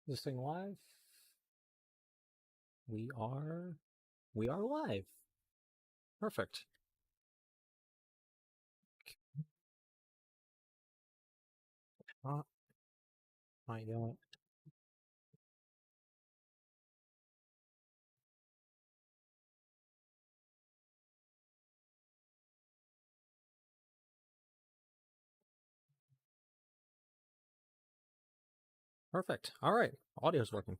Is this thing live? We are live. Perfect. I don't. Perfect. All right. Audio's working.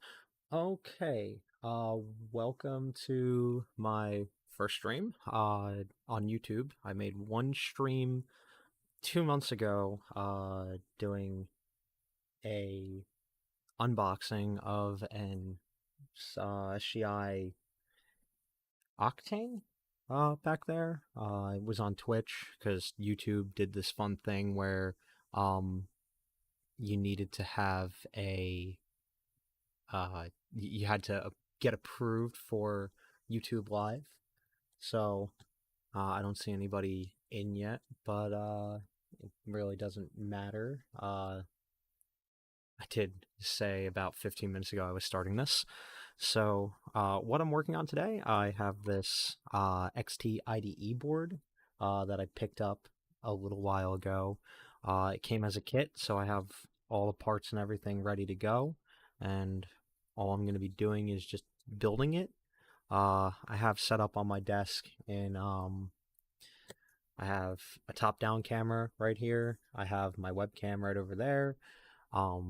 Okay. Welcome to my first stream on YouTube. I made one stream 2 months ago doing a unboxing of an SCI Octane back there. It was on Twitch because YouTube did this fun thing where um you needed to have you had to get approved for YouTube Live. So I don't see anybody in yet, but it really doesn't matter. I did say about 15 minutes ago I was starting this. So what I'm working on today, I have this XT-IDE board that I picked up a little while ago. It came as a kit, so I have all the parts and everything ready to go, and all I'm going to be doing is just building it. I have set up on my desk in I have a top-down camera right here. I have my webcam right over there. I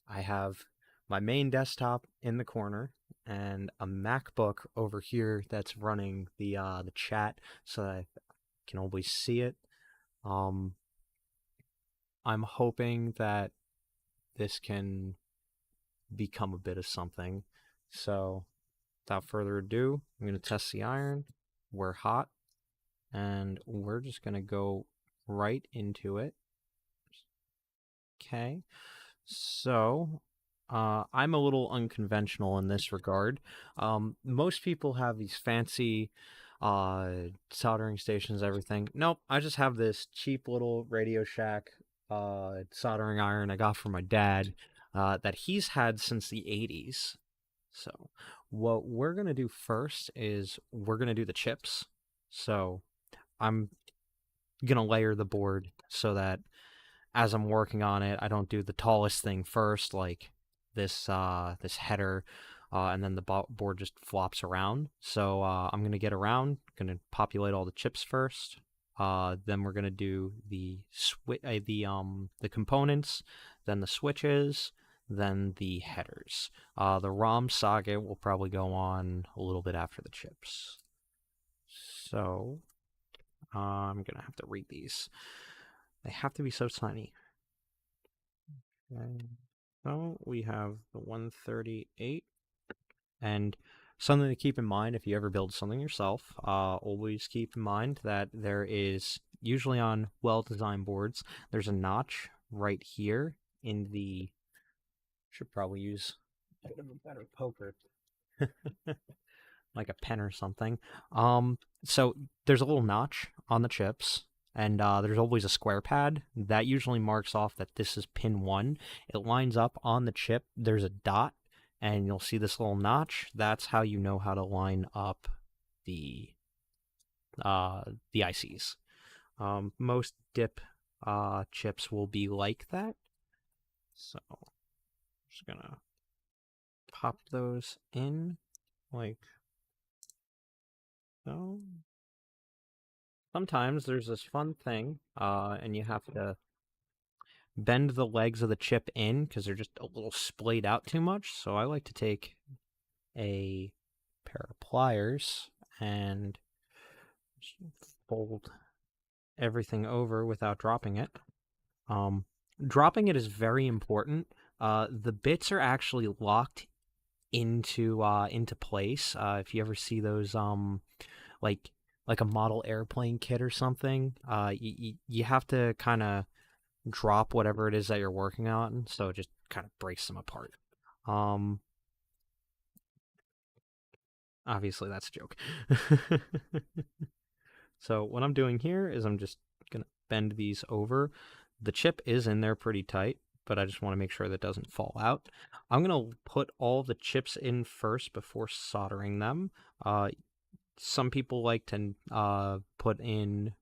have my main desktop in the corner and a MacBook over here that's running the chat so that I can always see it. I'm hoping that this can become a bit of something. So without further ado, I'm going to test the iron. We're hot, and we're just going to go right into it. Okay. So, I'm a little unconventional in this regard. Most people have these fancy soldering stations, everything. Nope, I just have this cheap little Radio Shack soldering iron I got from my dad that he's had since the 80s. So, what we're going to do first is we're going to do the chips. So, I'm going to layer the board so that as I'm working on it, I don't do the tallest thing first, like this header, and then the board just flops around. So I'm gonna get around, gonna populate all the chips first. Then we're gonna do the components, then the switches, then the headers. The ROM saga will probably go on a little bit after the chips. So I'm gonna have to read these. They have to be so tiny. Okay. So we have the 138, and something to keep in mind if you ever build something yourself, always keep in mind that there is, usually on well-designed boards, there's a notch right here in the, should probably use a bit of a better poker, like a pen or something. So there's a little notch on the chips, and there's always a square pad that usually marks off that this is pin 1. It lines up on the chip. There's a dot, and you'll see this little notch. That's how you know how to line up the ICs. Most dip chips will be like that. So I'm just gonna pop those in like so. Sometimes there's this fun thing, and you have to bend the legs of the chip in because they're just a little splayed out too much. So I like to take a pair of pliers and fold everything over without dropping it. Dropping it is very important. The bits are actually locked into place. If you ever see those like a model airplane kit or something, you have to kind of drop whatever it is that you're working on, so it just kind of breaks them apart. Obviously that's a joke. So what I'm doing here is I'm just gonna bend these over. The chip is in there pretty tight, but I just want to make sure that doesn't fall out. I'm going to put all the chips in first before soldering them. Some people like to put in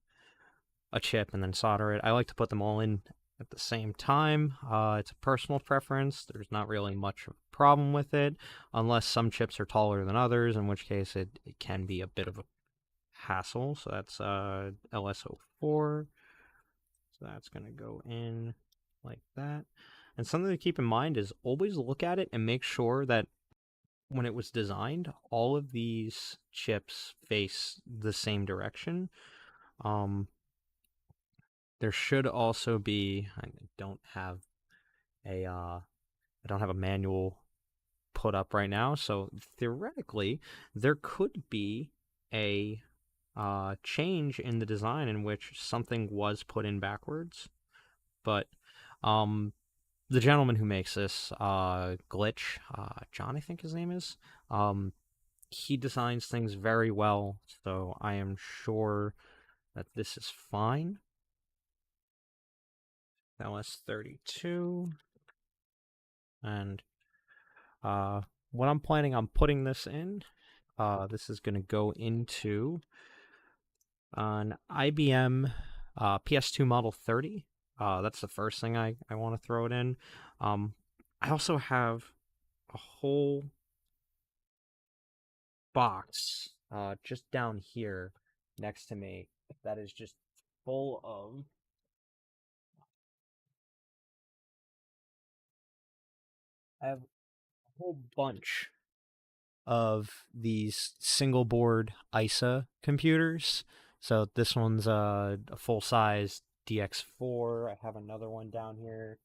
a chip and then solder it. I like to put them all in at the same time. It's a personal preference. There's not really much of a problem with it, unless some chips are taller than others, in which case it can be a bit of a hassle. So that's LSO4. So that's going to go in like that. And something to keep in mind is always look at it and make sure that when it was designed, all of these chips face the same direction. There should also be. I don't have a manual put up right now, so theoretically there could be a change in the design in which something was put in backwards, but the gentleman who makes this glitch, John, I think his name is, he designs things very well, so I am sure that this is fine. LS32. And what I'm planning on putting this in, this is going to go into an IBM PS2 Model 30. That's the first thing I want to throw it in. I also have a whole box just down here next to me that is just full of I have a whole bunch of these single board ISA computers. So this one's a full size DX4. I have another one down here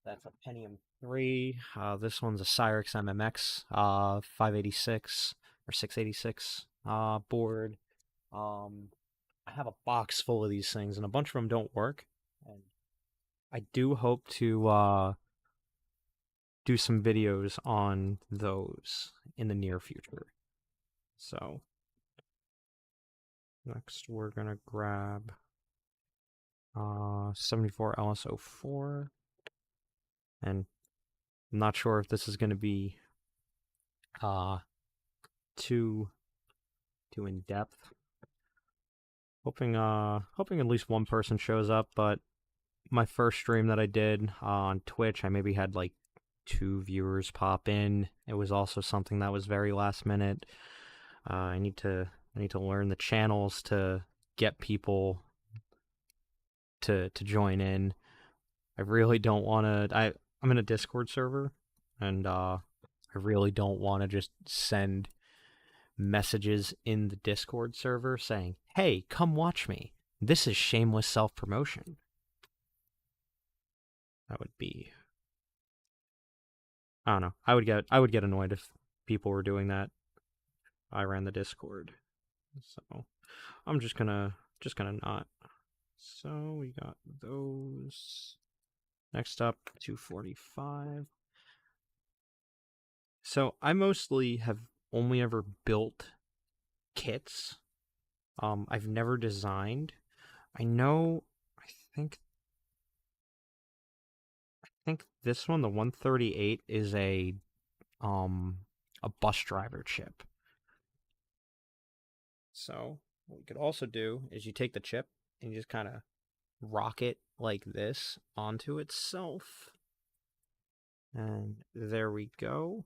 that's a Pentium 3. This one's a Cyrix MMX 586 or 686 board. I have a box full of these things, and a bunch of them don't work. And I do hope to do some videos on those in the near future. So next we're gonna grab 74 LSO4, and I'm not sure if this is gonna be too in depth. Hoping at least one person shows up, but my first stream that I did on Twitch, I maybe had like 2 viewers pop in. It was also something that was very last minute. I need to learn the channels to get people to join in. I really don't want to. I'm in a Discord server, and I really don't want to just send messages in the Discord server saying, "Hey, come watch me." This is shameless self-promotion. That would be. I don't know. I would get annoyed if people were doing that. I ran the Discord, so I'm just gonna not. So we got those. Next up, 245. So I mostly have only ever built kits. I've never designed. I know. I think this one, the 138, is a bus driver chip. So what we could also do is you take the chip and you just kind of rock it like this onto itself. And there we go.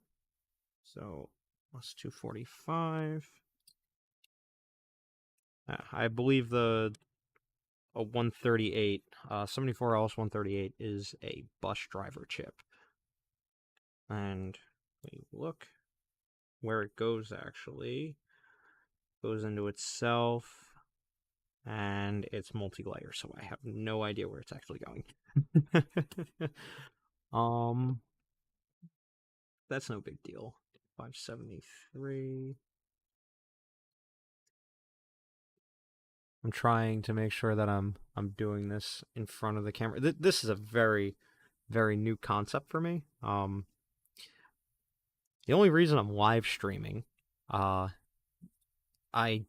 So plus 245. I believe a 138, 74LS 138 is a bus driver chip. And we look where it goes actually. Goes into itself, and it's multi-layer, so I have no idea where it's actually going. That's no big deal. 573. I'm trying to make sure that I'm doing this in front of the camera. This is a very, very new concept for me. The only reason I'm live streaming, I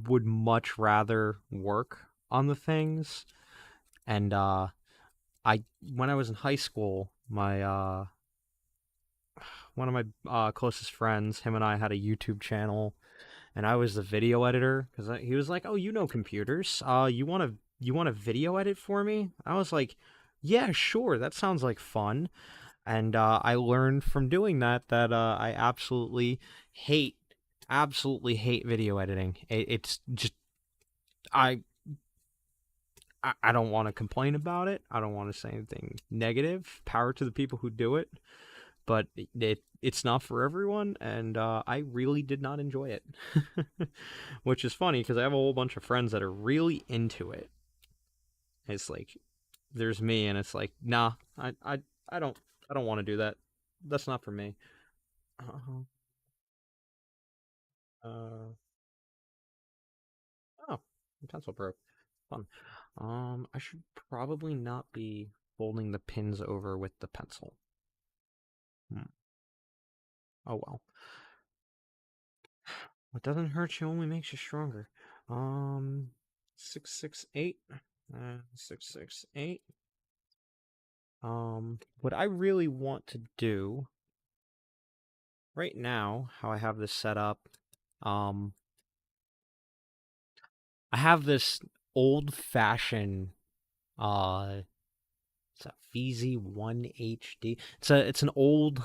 would much rather work on the things, and I when I was in high school, my one of my closest friends, him and I had a YouTube channel, and I was the video editor because he was like, "Oh, you know computers? You want to video edit for me?" I was like, "Yeah, sure. That sounds like fun." And I learned from doing that I hate absolutely hate video editing. It's just I I don't want to complain about it. I don't want to say anything negative. Power to the people who do it, but it's not for everyone, and I really did not enjoy it. Which is funny because I have a whole bunch of friends that are really into it. It's like there's me, and it's like, nah, I don't I don't want to do that. That's not for me. Uh, uh oh, the pencil broke. Fun. I should probably not be folding the pins over with the pencil. Hmm. Oh well. What doesn't hurt you only makes you stronger. Um, 668. 668. What I really want to do right now, how I have this set up, um, I have this old-fashioned, it's a VZ1 HD. It's an old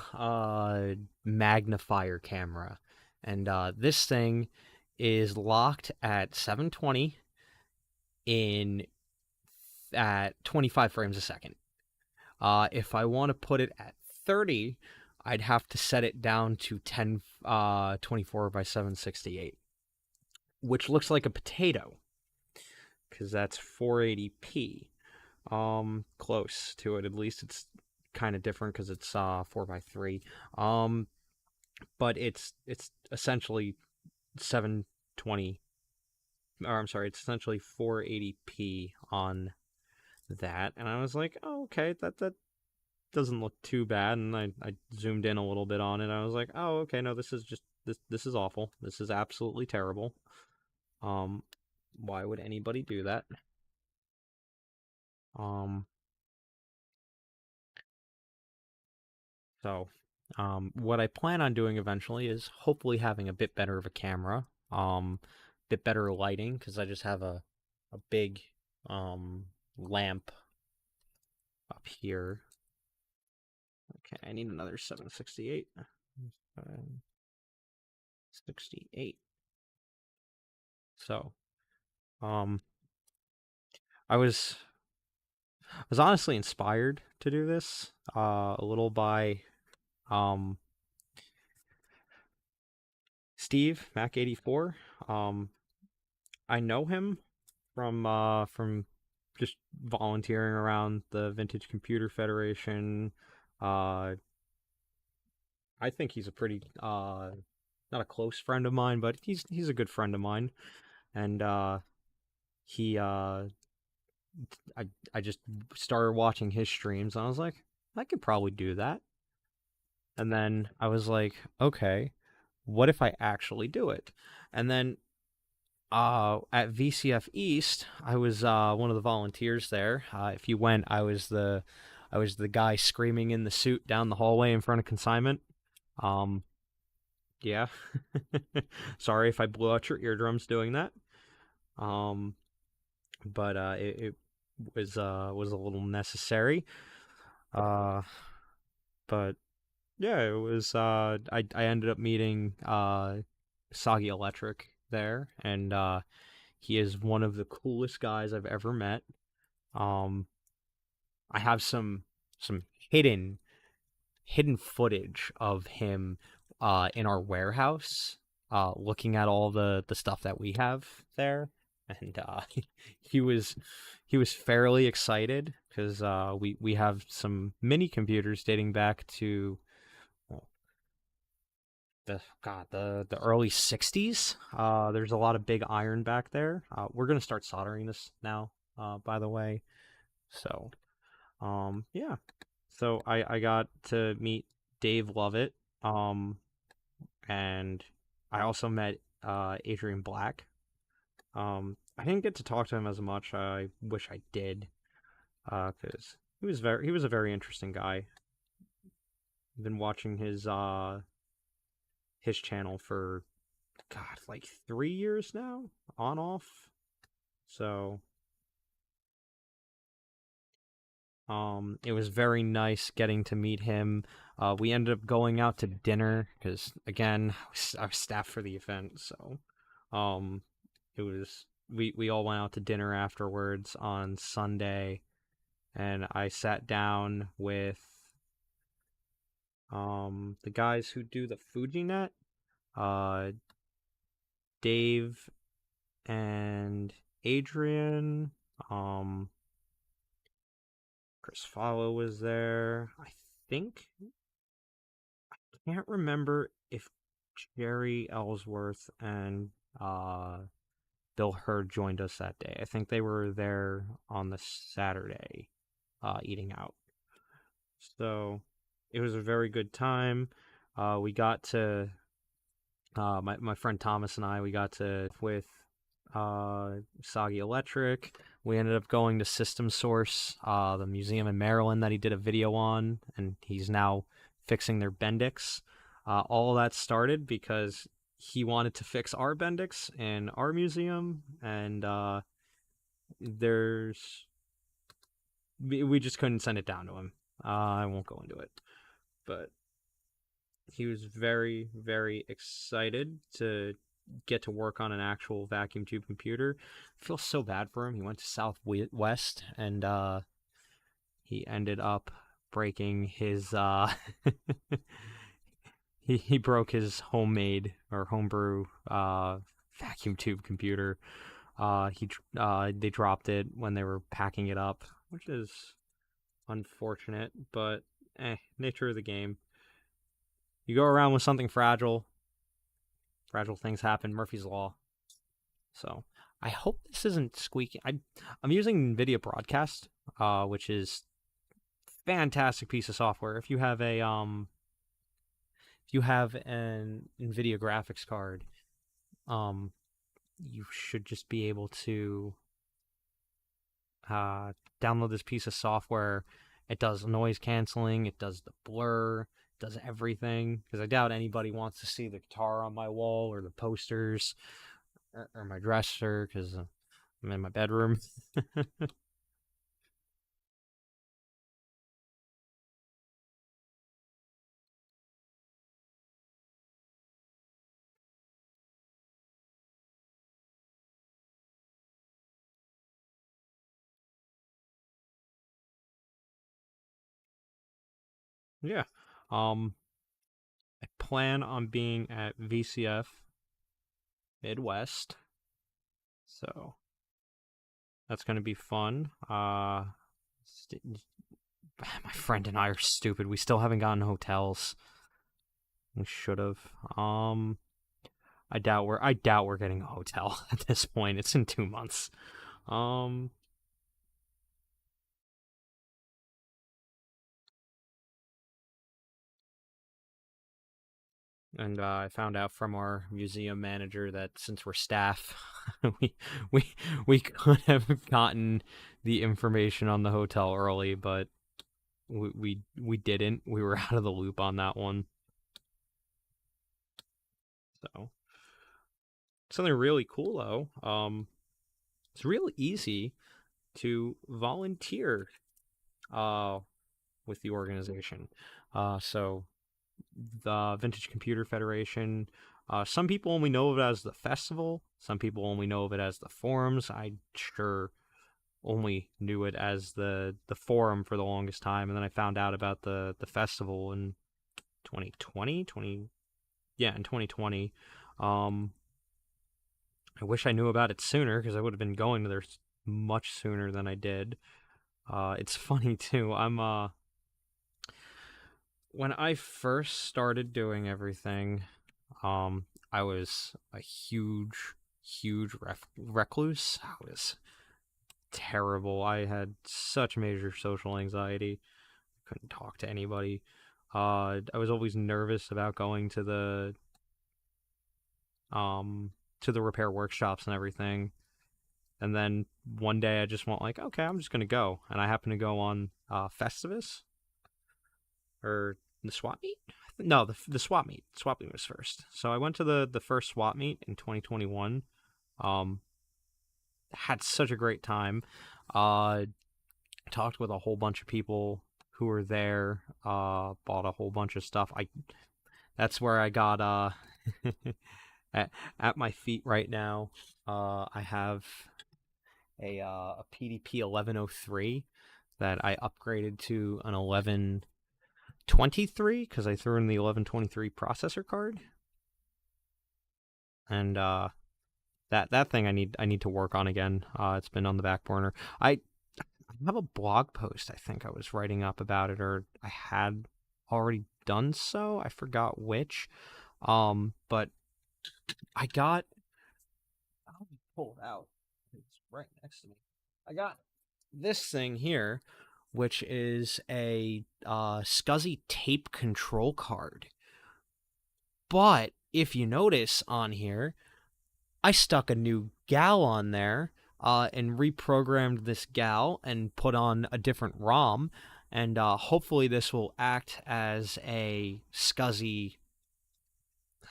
magnifier camera, and this thing is locked at 720 in at 25 frames a second. If I want to put it at 30, I'd have to set it down to 24 by 768, which looks like a potato because that's 480p. Close to it. At least it's kind of different because it's 4 by 3. Um, but it's essentially 720. Or I'm sorry, it's essentially 480p on that, and I was like, oh, okay, that doesn't look too bad. And I zoomed in a little bit on it. I was like, oh, okay, no, this is just this is awful. This is absolutely terrible. Um, why would anybody do that? Um, so, what I plan on doing eventually is hopefully having a bit better of a camera, bit better lighting because I just have a big lamp up here. Okay, I need another 768. 68. So, um, I was honestly inspired to do this a little by um, Steve Mac 84. Um, I know him from just volunteering around the Vintage Computer Federation. Uh, I think he's a pretty not a close friend of mine, but he's a good friend of mine, and he I just started watching his streams, and I was like, I could probably do that. And then I was like, okay, what if I actually do it? And then at VCF East, I was one of the volunteers there. If you went, I was the guy screaming in the suit down the hallway in front of consignment. Um, yeah. Sorry if I blew out your eardrums doing that. Um, but it was a little necessary. Uh, but yeah, it was. I ended up meeting Soggy Electric there, and he is one of the coolest guys I've ever met. Um, I have some hidden footage of him in our warehouse, looking at all the stuff that we have there, and he was he was fairly excited because we have some mini computers dating back to the early 60s. There's a lot of big iron back there. We're gonna start soldering this now, by the way. So, yeah. So I got to meet Dave Lovett, um, and I also met Adrian Black. I didn't get to talk to him as much. I wish I did, because he was a very interesting guy. I've been watching his channel for God, like 3 years now, on off. So it was very nice getting to meet him. We ended up going out to dinner because, again, I was staff for the event, so um, it was we all went out to dinner afterwards on Sunday, and I sat down with the guys who do the FujiNet, uh, Dave and Adrian. Um, Chris Follow was there. I think can't remember if Jerry Ellsworth and uh, Bill Hurd joined us that day. I think they were there on the Saturday, eating out. So it was a very good time. We got to my friend Thomas and I. We got to with Soggy Electric. We ended up going to System Source, the museum in Maryland that he did a video on, and he's now fixing their Bendix. All of that started because he wanted to fix our Bendix in our museum, and there's we just couldn't send it down to him. I won't go into it, but he was very, very excited to get to work on an actual vacuum tube computer. I feel so bad for him. He went to Southwest, and he ended up breaking his he broke his homemade or homebrew vacuum tube computer. They dropped it when they were packing it up, which is unfortunate, but nature of the game. You go around with something fragile, fragile things happen. Murphy's Law. So I hope this isn't squeaking. I'm using NVIDIA Broadcast, which is fantastic piece of software. If you have an NVIDIA graphics card, you should just be able to download this piece of software. It does noise canceling. It does the blur. It does everything. Because I doubt anybody wants to see the guitar on my wall or the posters or my dresser because I'm in my bedroom. Yeah. Um, I plan on being at VCF Midwest, so that's gonna be fun. My friend and I are stupid. We still haven't gotten hotels. We should have. I doubt we're getting a hotel at this point. It's in 2 months. Um, and I found out from our museum manager that since we're staff, we we we could have gotten the information on the hotel early, but we didn't. We were out of the loop on that one. So something really cool though. It's real easy to volunteer uh with the organization. So the Vintage Computer Federation. Some people only know of it as the festival. Some people only know of it as the forums. I sure only knew it as the forum for the longest time, and then I found out about the festival in 2020, yeah, in 2020. Um, I wish I knew about it sooner because I would have been going to there much sooner than I did. It's funny too. When I first started doing everything, I was a huge recluse. I was terrible. I had such major social anxiety. Couldn't talk to anybody. I was always nervous about going um to the repair workshops and everything. And then one day I just went like, okay, I'm just gonna go, and I happened to go on Festivus or the swap meet. No, the swap meet. Swap meet was first. So I went to the first swap meet in 2021. Um, had such a great time. Uh, talked with a whole bunch of people who were there. Bought a whole bunch of stuff. That's where I got at my feet right now. I have a PDP 1103 that I upgraded to an 1123 because I threw in the 1123 processor card, and that thing I need to work on again. It's been on the back burner. I have a blog post I think I was writing up about it, or I had already done so. I forgot which. But I got. I'll pull it out. It's right next to me. I got this thing here, which is a SCSI tape control card. But if you notice on here, I stuck a new gal on there and reprogrammed this gal and put on a different ROM. And hopefully this will act as a SCSI,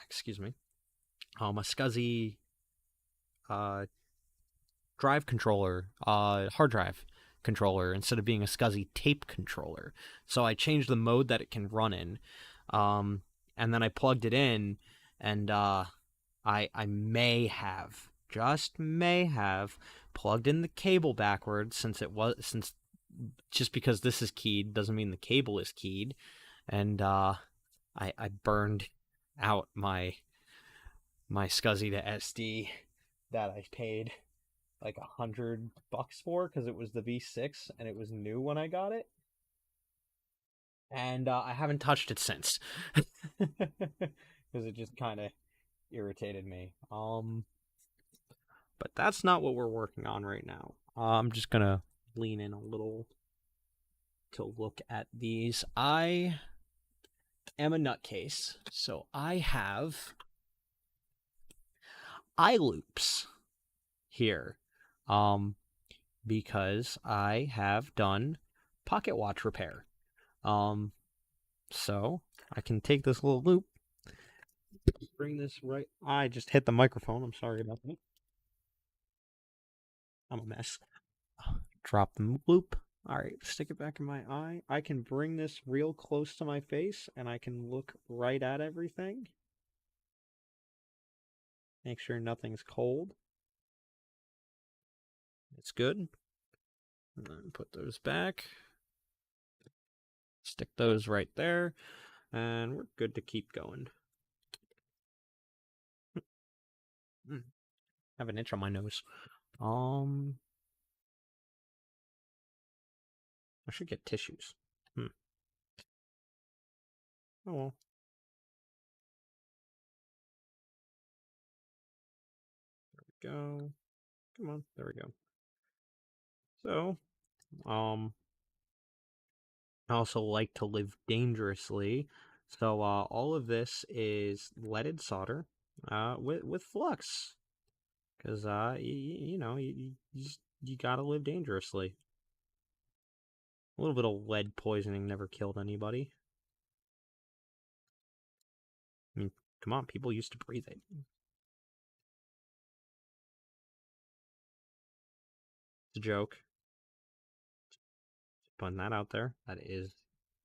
excuse me, a SCSI drive controller, hard drive controller, instead of being a SCSI tape controller. So I changed the mode that it can run in, and then I plugged it in, and I may have, just may have, plugged in the cable backwards, since just because this is keyed doesn't mean the cable is keyed, and I burned out my SCSI to SD that I paid like $100 for because it was the V6 and it was new when I got it, and I haven't touched it since because it just kind of irritated me. But that's not what we're working on right now. I'm just gonna lean in a little to look at these. I am a nutcase, so I have eye loops here, because I have done pocket watch repair. So I can take this little loop, bring this right. I just hit the microphone. I'm sorry about that. I'm a mess. Drop the loop. All right, stick it back in my eye. I can bring this real close to my face, and I can look right at everything. Make sure nothing's cold. It's good. And then put those back. Stick those right there, and we're good to keep going. I have an itch on my nose. I should get tissues. Oh well. There we go. Come on. There we go. So, I also like to live dangerously. So, all of this is leaded solder, with flux, because you know you gotta live dangerously. A little bit of lead poisoning never killed anybody. I mean, come on, people used to breathe it. It's a joke. Just putting that out there. That is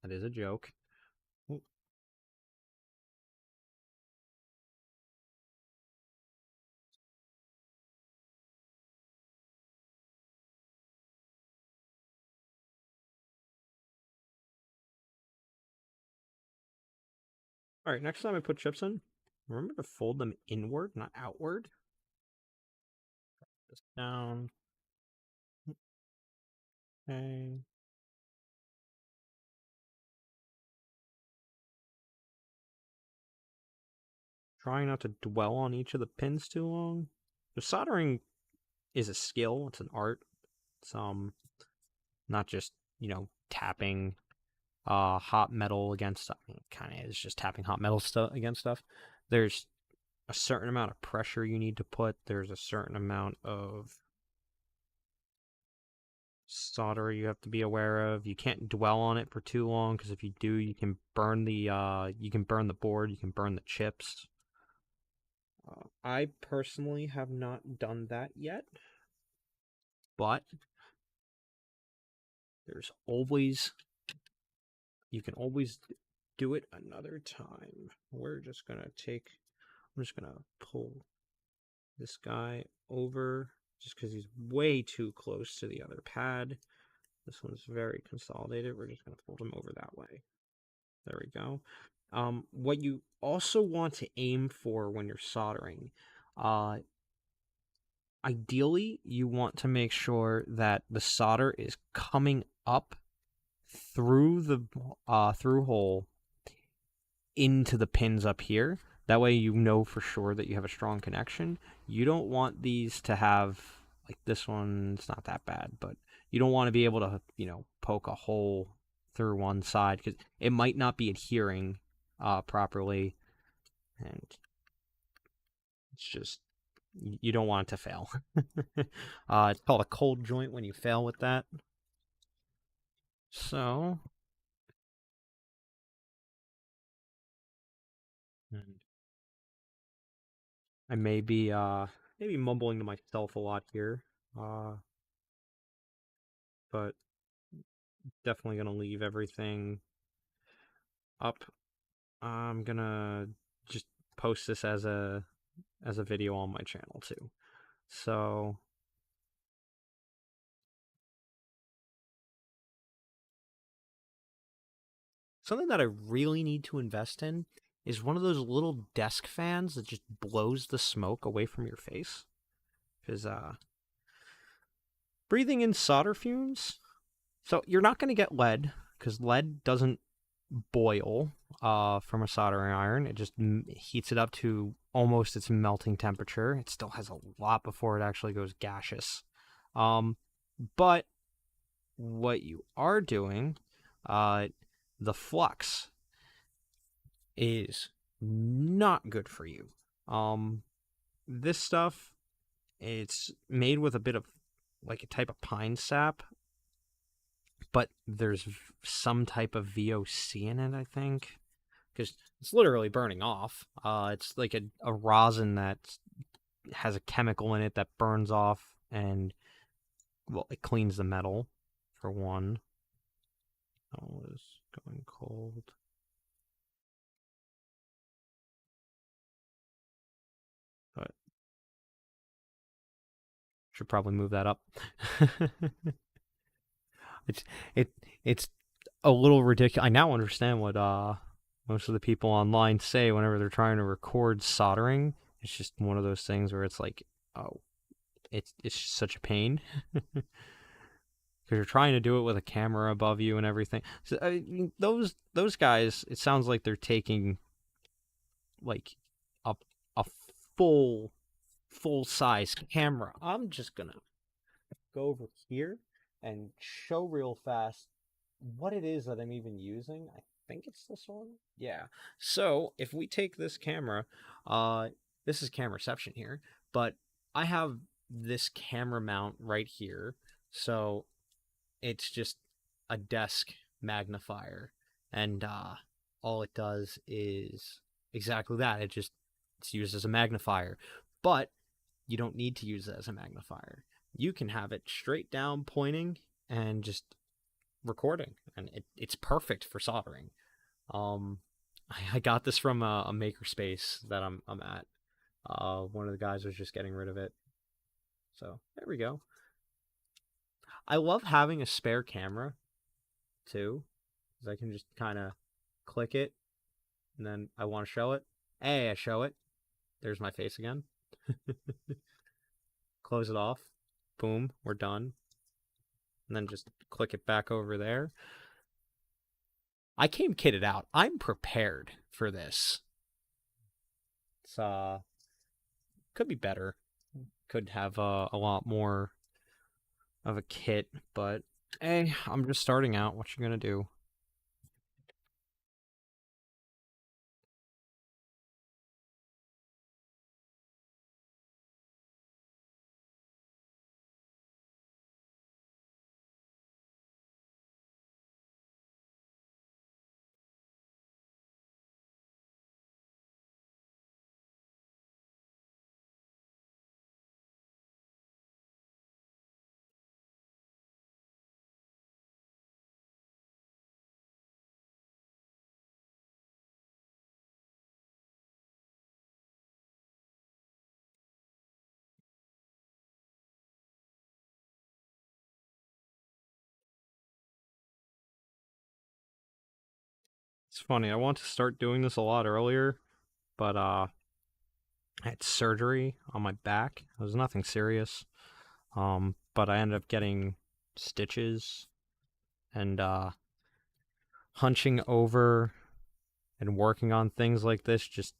a joke. Ooh. All right, next time I put chips in, remember to fold them inward, not outward. This down. Okay. Trying not to dwell on each of the pins too long. The soldering is a skill. It's an art. It's not just, tapping hot metal against stuff. I mean, it kind of is just tapping hot metal stuff against stuff. There's a certain amount of pressure you need to put. There's a certain amount of solder you have to be aware of. You can't dwell on it for too long, because if you do, you can burn the board, you can burn the chips. I personally have not done that yet, but you can always do it another time. I'm just gonna pull this guy over just because he's way too close to the other pad. This one's very consolidated. We're just gonna fold him over that way. There we go. What you also want to aim for when you're soldering, ideally, you want to make sure that the solder is coming up through the through hole into the pins up here. That way you know for sure that you have a strong connection. You don't want these to have, like this one, it's not that bad, but you don't want to be able to, poke a hole through one side because it might not be adhering properly, and it's just, you don't want it to fail. It's called a cold joint when you fail with that. So, I may be maybe mumbling to myself a lot here, but definitely gonna leave everything up. I'm gonna just post this as a video on my channel too. So something that I really need to invest in is one of those little desk fans that just blows the smoke away from your face. Because breathing in solder fumes, so you're not going to get lead, because lead doesn't boil from a soldering iron. It just heats it up to almost its melting temperature. It still has a lot before it actually goes gaseous. But what you are doing, the flux is not good for you. This stuff, it's made with a bit of like a type of pine sap, but there's some type of VOC in it, I think, because it's literally burning off. It's like a rosin that has a chemical in it that burns off, and well, it cleans the metal for one. Oh, it's going cold. But should probably move that up. it's it's a little ridiculous. I now understand what most of the people online say whenever they're trying to record soldering. It's just one of those things where it's like, oh, it's such a pain. Because you're trying to do it with a camera above you and everything. So I mean, those guys, it sounds like they're taking like a a full size camera. I'm just gonna go over here and show real fast what it is that I'm even using. I think it's this one. Yeah. So if we take this camera, this is camera reception here, but I have this camera mount right here. So it's just a desk magnifier, and all it does is exactly that. It's used as a magnifier, but you don't need to use it as a magnifier. You can have it straight down pointing and just recording, and it's perfect for soldering. I got this from a makerspace that I'm at. One of the guys was just getting rid of it, so there we go. I love having a spare camera too, because I can just kind of click it, and then I want to show it. Hey, I show it. There's my face again. Close it off. Boom, we're done. And then just click it back over there. I came kitted out. I'm prepared for this. It's could be better. Could have a lot more of a kit, but hey, I'm just starting out. What you gonna do? It's funny. I want to start doing this a lot earlier, but I had surgery on my back. It was nothing serious. But I ended up getting stitches and hunching over and working on things like this just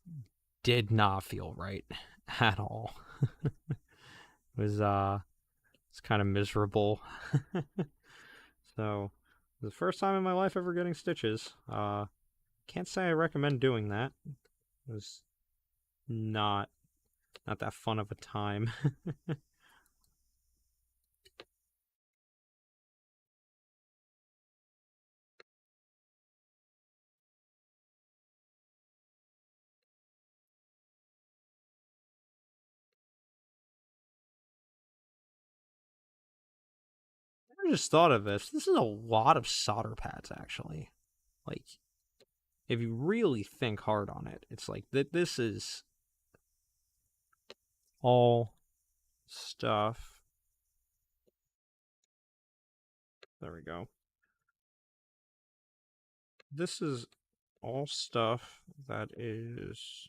did not feel right at all. It's kind of miserable. So, the first time in my life ever getting stitches. Can't say I recommend doing that. It was not that fun of a time. I just thought of this. This is a lot of solder pads, actually. Like, if you really think hard on it, it's like that. This is all stuff. There we go. This is all stuff that is.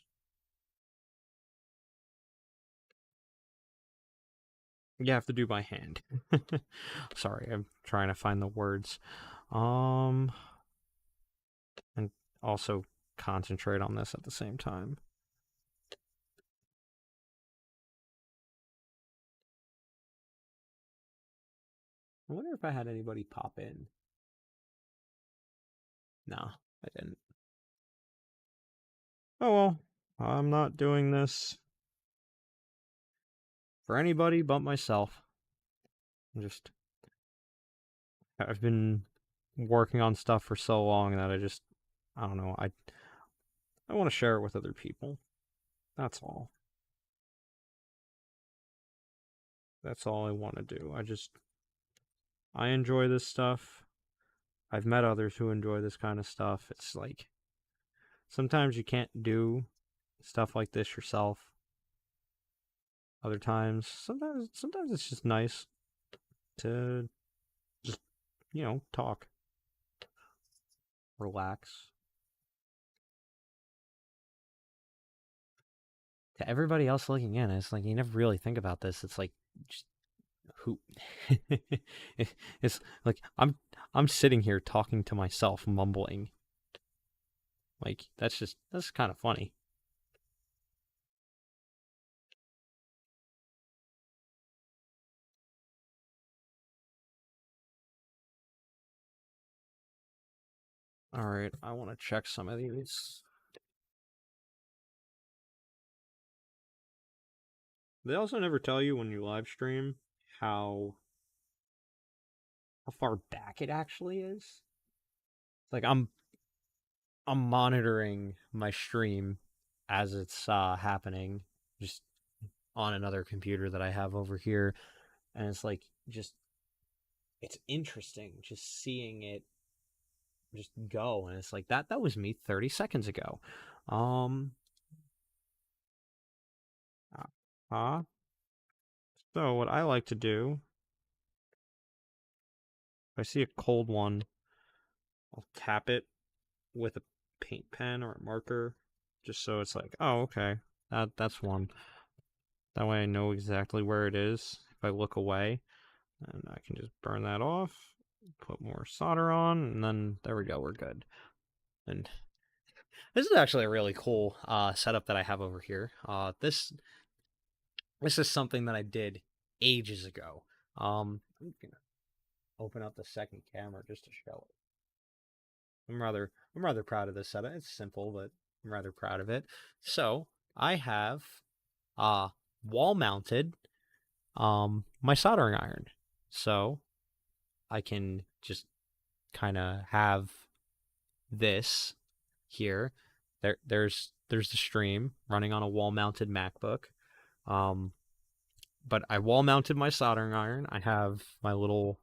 You have to do by hand. Sorry, I'm trying to find the words. And also concentrate on this at the same time. I wonder if I had anybody pop in. No, I didn't. Oh well, I'm not doing this for anybody but myself. I've been working on stuff for so long that I don't know, I want to share it with other people. That's all. That's all I want to do. I enjoy this stuff. I've met others who enjoy this kind of stuff. It's like sometimes you can't do stuff like this yourself. Other times, sometimes it's just nice to just, talk, relax. To everybody else looking in, it's like you never really think about this. It's like just who it's like I'm sitting here talking to myself, mumbling. Like that's kind of funny. All right, I want to check some of these. They also never tell you when you live stream how far back it actually is. Like I'm monitoring my stream as it's happening, just on another computer that I have over here, and it's like just it's interesting just seeing it just go, and it's like that was me 30 seconds ago. Um uh, so what I like to do, if I see a cold one, I'll tap it with a paint pen or a marker just so it's like, oh, okay. That's one. That way I know exactly where it is if I look away, and I can just burn that off, put more solder on, and then there we go, we're good. And this is actually a really cool setup that I have over here. This is something that I did ages ago. I'm gonna open up the second camera just to show it. I'm rather proud of this setup. It's simple, but I'm rather proud of it. So I have uh wall mounted my soldering iron. So I can just kind of have this here. There's the stream running on a wall mounted MacBook. Um, but I wall mounted my soldering iron. I have my little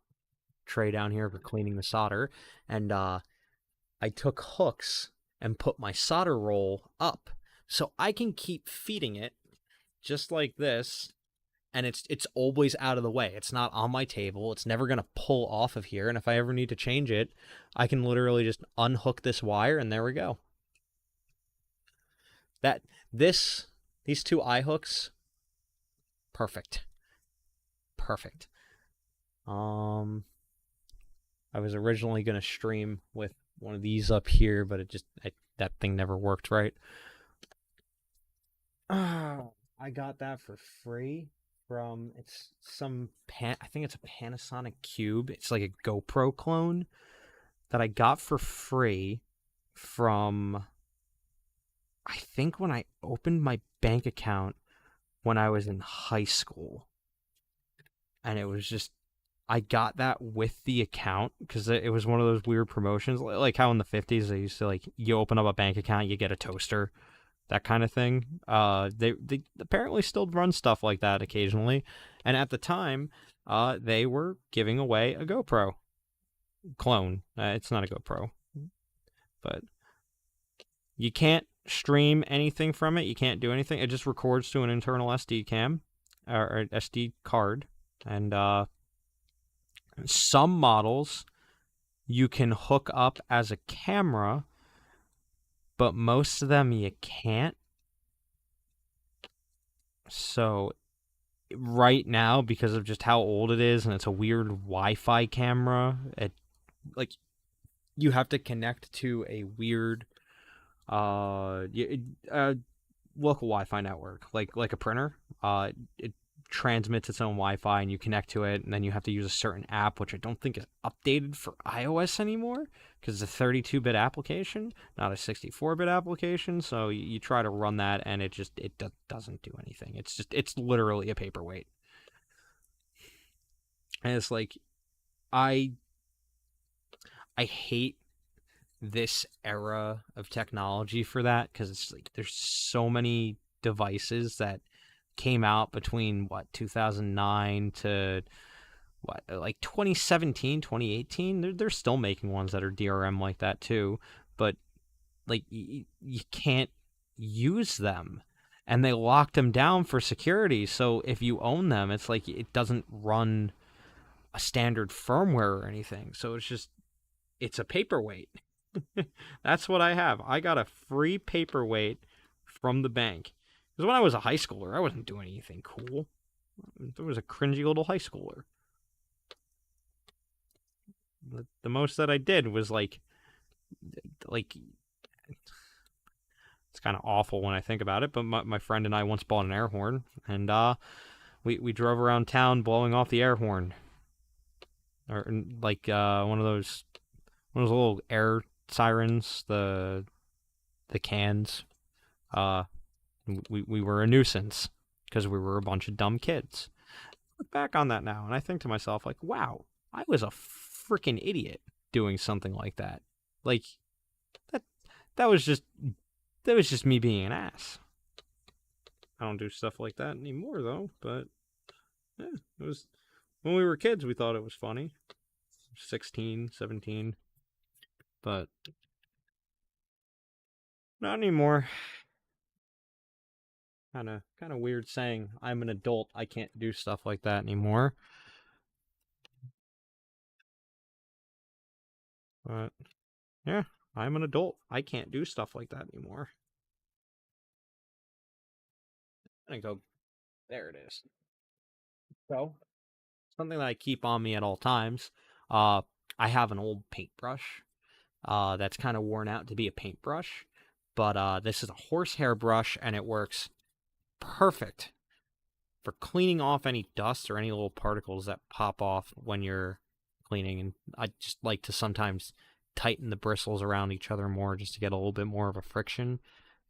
tray down here for cleaning the solder, and I took hooks and put my solder roll up so I can keep feeding it just like this and it's always out of the way. It's not on my table. It's never going to pull off of here, and if I ever need to change it, I can literally just unhook this wire, and there we go. That these two eye hooks, perfect. Perfect. I was originally going to stream with one of these up here, but that thing never worked right. I got that for free from I think it's a Panasonic Cube. It's like a GoPro clone that I got for free from, I think, when I opened my bank account when I was in high school. And it was just, I got that with the account because it was one of those weird promotions, like how in the 50s they used to, like, you open up a bank account, you get a toaster, that kind of thing. They apparently still run stuff like that occasionally, and at the time, they were giving away a GoPro clone. It's not a GoPro, but you can't stream anything from it. You can't do anything. It just records to an internal SD cam or SD card, and some models you can hook up as a camera, but most of them you can't. So right now, because of just how old it is and it's a weird Wi-Fi camera, you have to connect to a weird local Wi-Fi network, like a printer. It transmits its own Wi-Fi, and you connect to it, and then you have to use a certain app, which I don't think is updated for iOS anymore, because it's a 32-bit application, not a 64-bit application. So you try to run that, and it doesn't do anything. It's literally a paperweight. And it's like, I hate this era of technology for that, because it's like there's so many devices that came out between 2009 to 2017, 2018. They're still making ones that are DRM like that too, but like you can't use them, and they locked them down for security. So if you own them, it's like it doesn't run a standard firmware or anything. So it's a paperweight. That's what I have. I got a free paperweight from the bank. Because when I was a high schooler, I wasn't doing anything cool. I was a cringy little high schooler. The most that I did was like it's kind of awful when I think about it, but my friend and I once bought an air horn, and we drove around town blowing off the air horn, or like one of those little air sirens, the cans. We were a nuisance because we were a bunch of dumb kids. Look back on that now, and I think to myself, like, wow, I was a freaking idiot doing something like that. Like, that was just me being an ass. I don't do stuff like that anymore, though, but yeah, it was, when we were kids, we thought it was funny. 16, 17, but not anymore. Kind of weird saying I'm an adult, I can't do stuff like that anymore. But yeah, I'm an adult, I can't do stuff like that anymore. I go, there it is. So, something that I keep on me at all times, I have an old paintbrush that's kind of worn out to be a paintbrush, but this is a horsehair brush, and it works perfect for cleaning off any dust or any little particles that pop off when you're cleaning. And I just like to sometimes tighten the bristles around each other more, just to get a little bit more of a friction,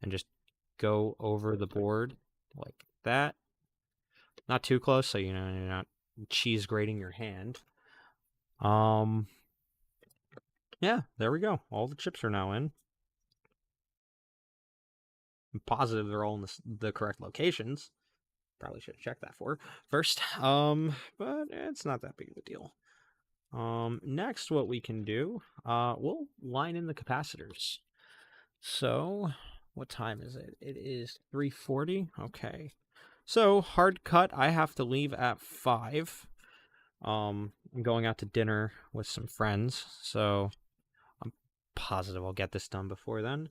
and just go over the board like that. Not too close, so you're not cheese grating your hand. Yeah, there we go. All the chips are now in. I'm positive they're all in the correct locations. Probably should have checked that first. But it's not that big of a deal. Next, what we can do, we'll line in the capacitors. So, what time is it? It is 3:40. Okay. So, hard cut, I have to leave at 5. I'm going out to dinner with some friends, so I'm positive I'll get this done before then.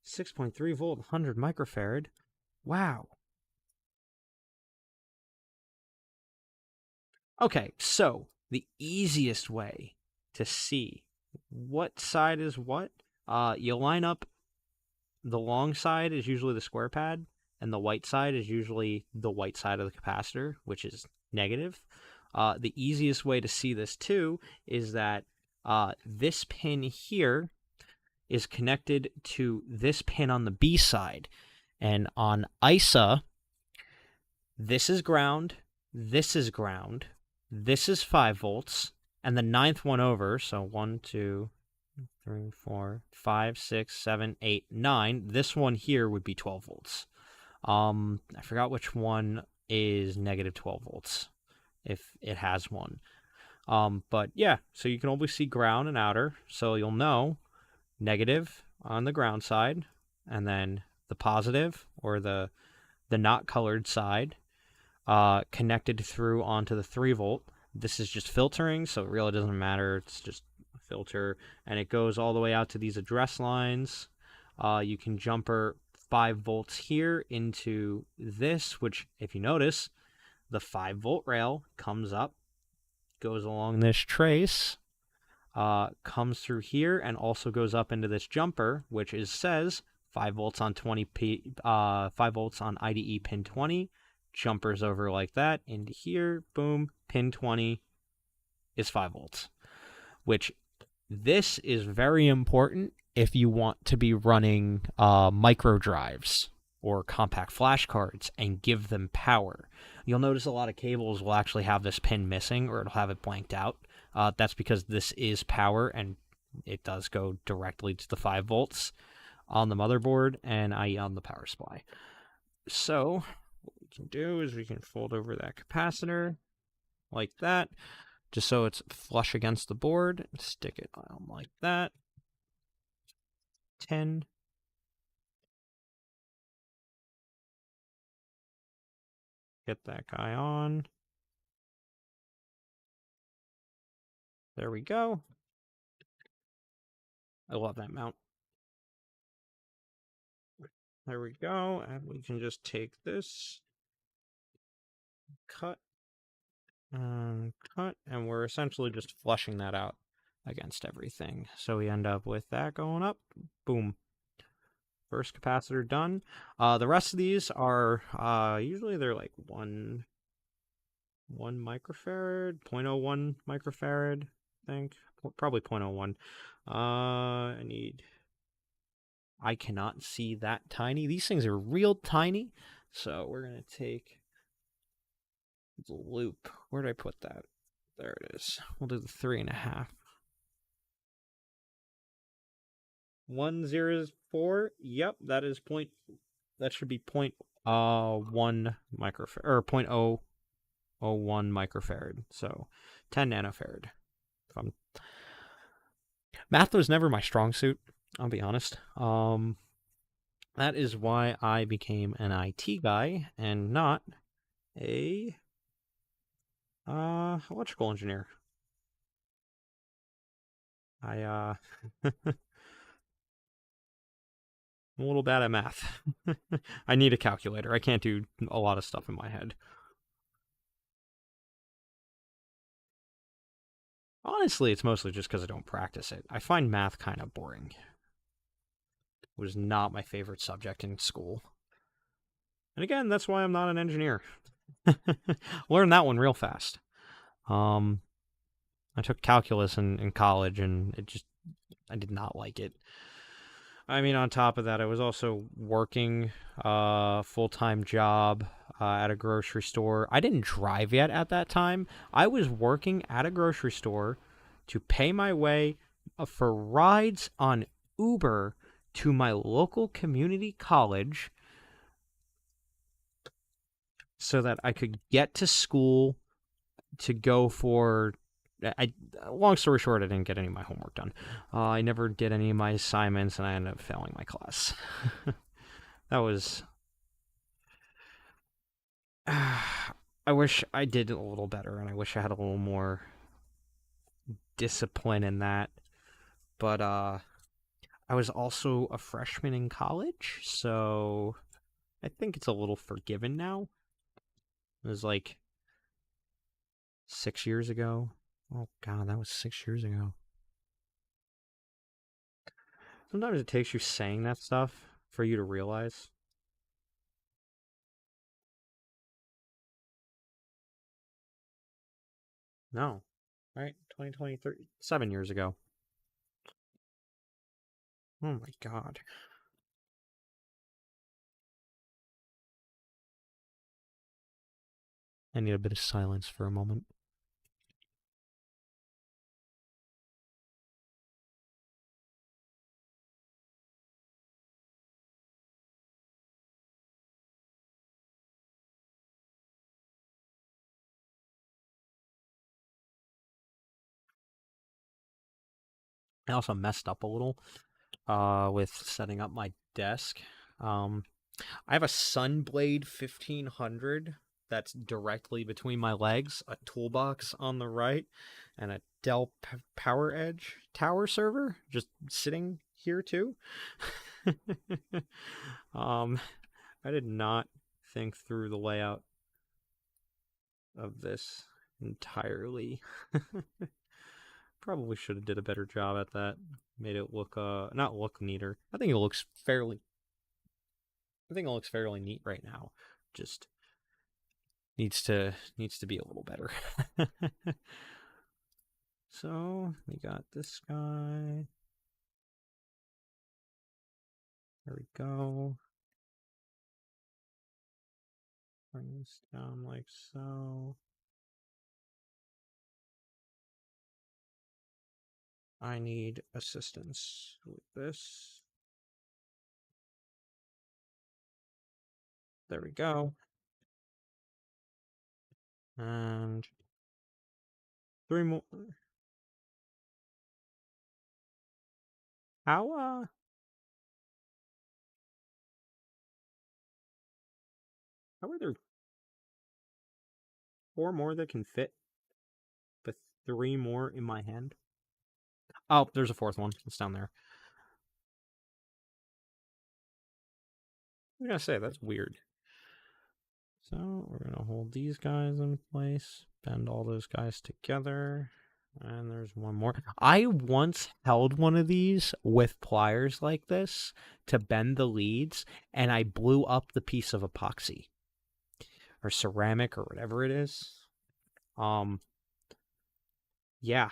6.3 volt, 100 microfarad. Wow. Okay, so the easiest way to see what side is what, you line up the long side is usually the square pad, and the white side is usually the white side of the capacitor, which is negative. The easiest way to see this too is that this pin here is connected to this pin on the B side. And on ISA, this is ground, this is ground, this is 5 volts, and the ninth one over, so 1, 2, 3, 4, 5, 6, 7, 8, 9. This one here would be 12 volts. I forgot which one is negative 12 volts, if it has one. But yeah, so you can always see ground and outer, so you'll know negative on the ground side, and then the positive, or the not colored side, connected through onto the 3 volt. This is just filtering, so it really doesn't matter. It's just a filter, and it goes all the way out to these address lines. You can jumper 5 volts here into this, which, if you notice, the 5 volt rail comes up, goes along this trace, comes through here, and also goes up into this jumper, which says 5 volts on 5 volts on IDE pin 20, jumpers over like that into here, boom, pin 20 is 5 volts, which this is very important if you want to be running micro drives or compact flash cards and give them power. You'll notice a lot of cables will actually have this pin missing, or it'll have it blanked out. That's because this is power, and it does go directly to the 5 volts on the motherboard, and i.e. on the power supply. So what we can do is we can fold over that capacitor like that, just so it's flush against the board. Stick it on like that. 10. Get that guy on. There we go. I love that mount. There we go, and we can just take this, cut, and cut, and we're essentially just flushing that out against everything. So we end up with that going up, boom. First capacitor done. The rest of these are, usually they're like 1 microfarad, 0.01 microfarad, I think. Probably 0.01. I cannot see that tiny. These things are real tiny. So we're going to take the loop. Where did I put that? There it is. We'll do the 3.5. 104. Yep, that is point. That should be 0.1 microfarad, or 0.001 microfarad. So 10 nanofarad. Math was never my strong suit, I'll be honest. That is why I became an IT guy and not a electrical engineer. I'm a little bad at math. I need a calculator. I can't do a lot of stuff in my head. Honestly, it's mostly just because I don't practice it. I find math kind of boring. It was not my favorite subject in school. And again, that's why I'm not an engineer. Learned that one real fast. I took calculus in college, and I did not like it. I mean, on top of that, I was also working a full-time job at a grocery store. I didn't drive yet at that time. I was working at a grocery store to pay my way for rides on Uber to my local community college so that I could get to school to go for... long story short, I didn't get any of my homework done. I never did any of my assignments, and I ended up failing my class. That was I wish I did a little better, and I wish I had a little more discipline in that. But I was also a freshman in college, so I think it's a little forgiven now. It was like 6 years ago. Oh god, that was 6 years ago. Sometimes it takes you saying that stuff for you to realize. No, right? 2023, 7 years ago. Oh my god. I need a bit of silence for a moment. I also messed up a little with setting up my desk. Um, I have a Sunblade 1500 that's directly between my legs, a toolbox on the right, and a Dell Power Edge tower server just sitting here too. um, I did not think through the layout of this entirely. Probably should have did a better job at that. Made it look not look neater. I think it looks fairly neat right now. Just needs to be a little better. So we got this guy. There we go. Bring this down like so. I need assistance with this. There we go. And three more. How how are there four more that can fit, but three more in my hand? Oh, there's a fourth one. It's down there. I gotta say, that's weird. So we're gonna hold these guys in place, bend all those guys together, and there's one more. I once held one of these with pliers like this to bend the leads, and I blew up the piece of epoxy or ceramic or whatever it is. Um, yeah,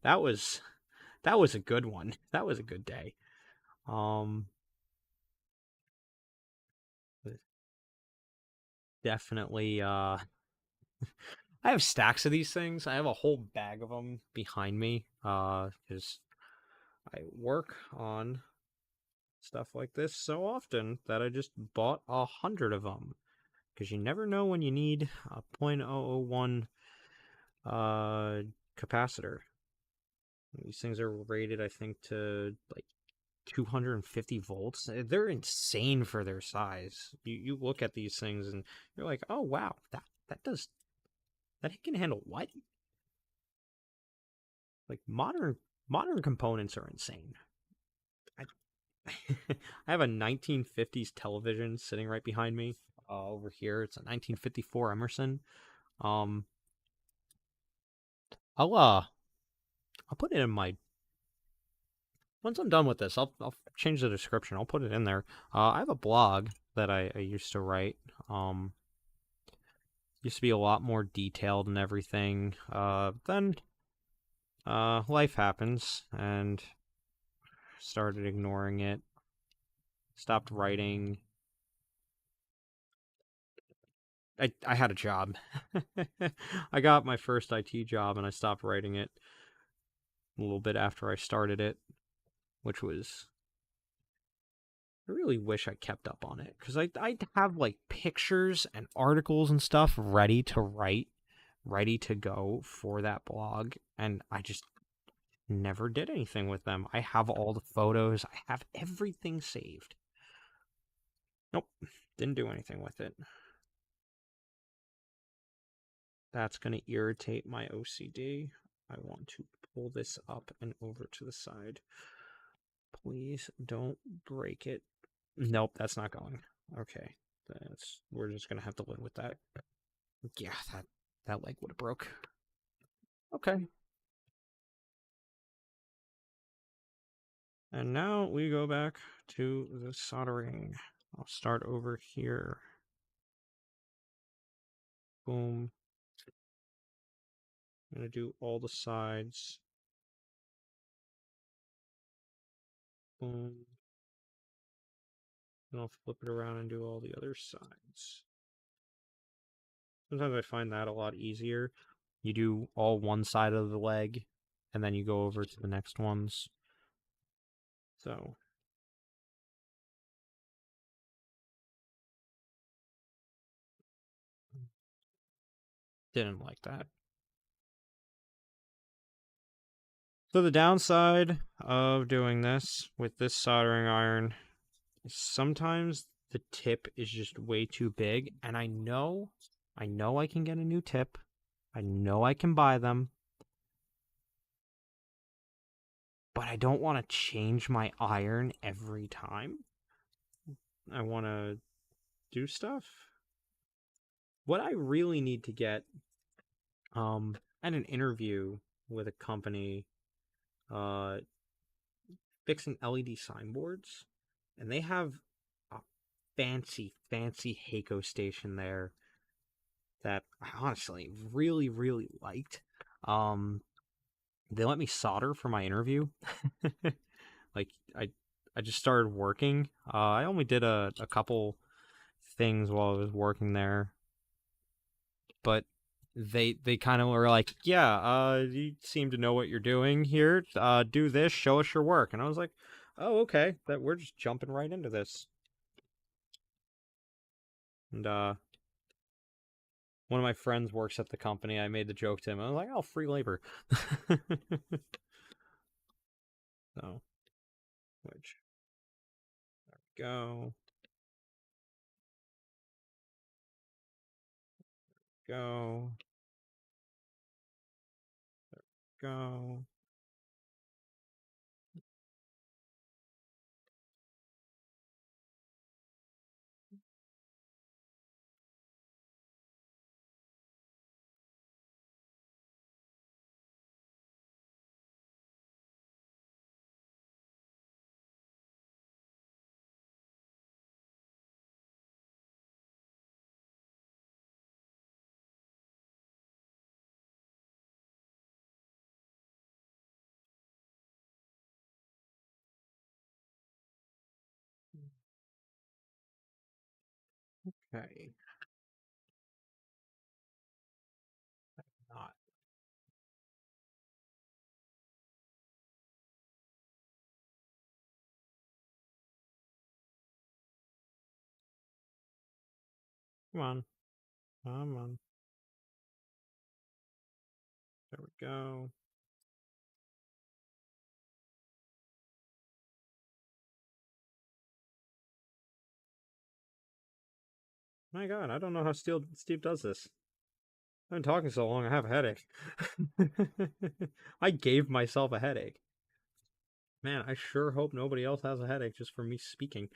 that was that was a good one. That was a good day. Um, definitely. I have stacks of these things. I have a whole bag of them behind me. Because I work on stuff like this so often that I just bought 100 of them. Because you never know when you need a .001 capacitor. These things are rated, I think, to like 250 volts. They're insane for their size. You look at these things and you're like, oh wow, that can handle what? Like modern components are insane. I, I have a 1950s television sitting right behind me. Over here, it's a 1954 Emerson. Um, I'll uh, I'll put it in my. Once I'm done with this, I'll change the description. I'll put it in there. I have a blog that I used to write. Used to be a lot more detailed and everything. Then life happens and started ignoring it. Stopped writing. I had a job. I got my first IT job and I stopped writing it a little bit after I started it, which was I really wish I kept up on it because I have like pictures and articles and stuff ready to write, ready to go for that blog, and I just never did anything with them. I have all the photos, I have everything saved. Nope, didn't do anything with it. that's going to irritate my OCD. I want to pull this up and over to the side. Please don't break it. Nope, that's not going. Okay, we're just gonna have to live with that. Yeah, that leg would have broke. Okay. And now we go back to the soldering. I'll start over here. Boom. I'm gonna do all the sides. Boom. And I'll flip it around and do all the other sides. Sometimes I find that a lot easier. You do all one side of the leg, and then you go over to the next ones. So. Didn't like that. So the downside of doing this with this soldering iron is sometimes the tip is just way too big, and I know I can get a new tip. I know I can buy them, but I don't want to change my iron every time. I want to do stuff. What I really need to get at an interview with a company fixing LED signboards, and they have a fancy Heiko station there that I honestly really liked. They let me solder for my interview. Like I just started working. I only did a couple things while I was working there, but they kind of were like, yeah, you seem to know what you're doing here. Do this, show us your work. And I was like, oh, okay, that we're just jumping right into this. And one of my friends works at the company. I made the joke to him. I was like, oh, free labor. So, which, there we go. Go. Go. Okay. Not. Come on. Come on. There we go. My God, I don't know how Steve does this. I've been talking so long, I have a headache. I gave myself a headache. Man, I sure hope nobody else has a headache just for me speaking.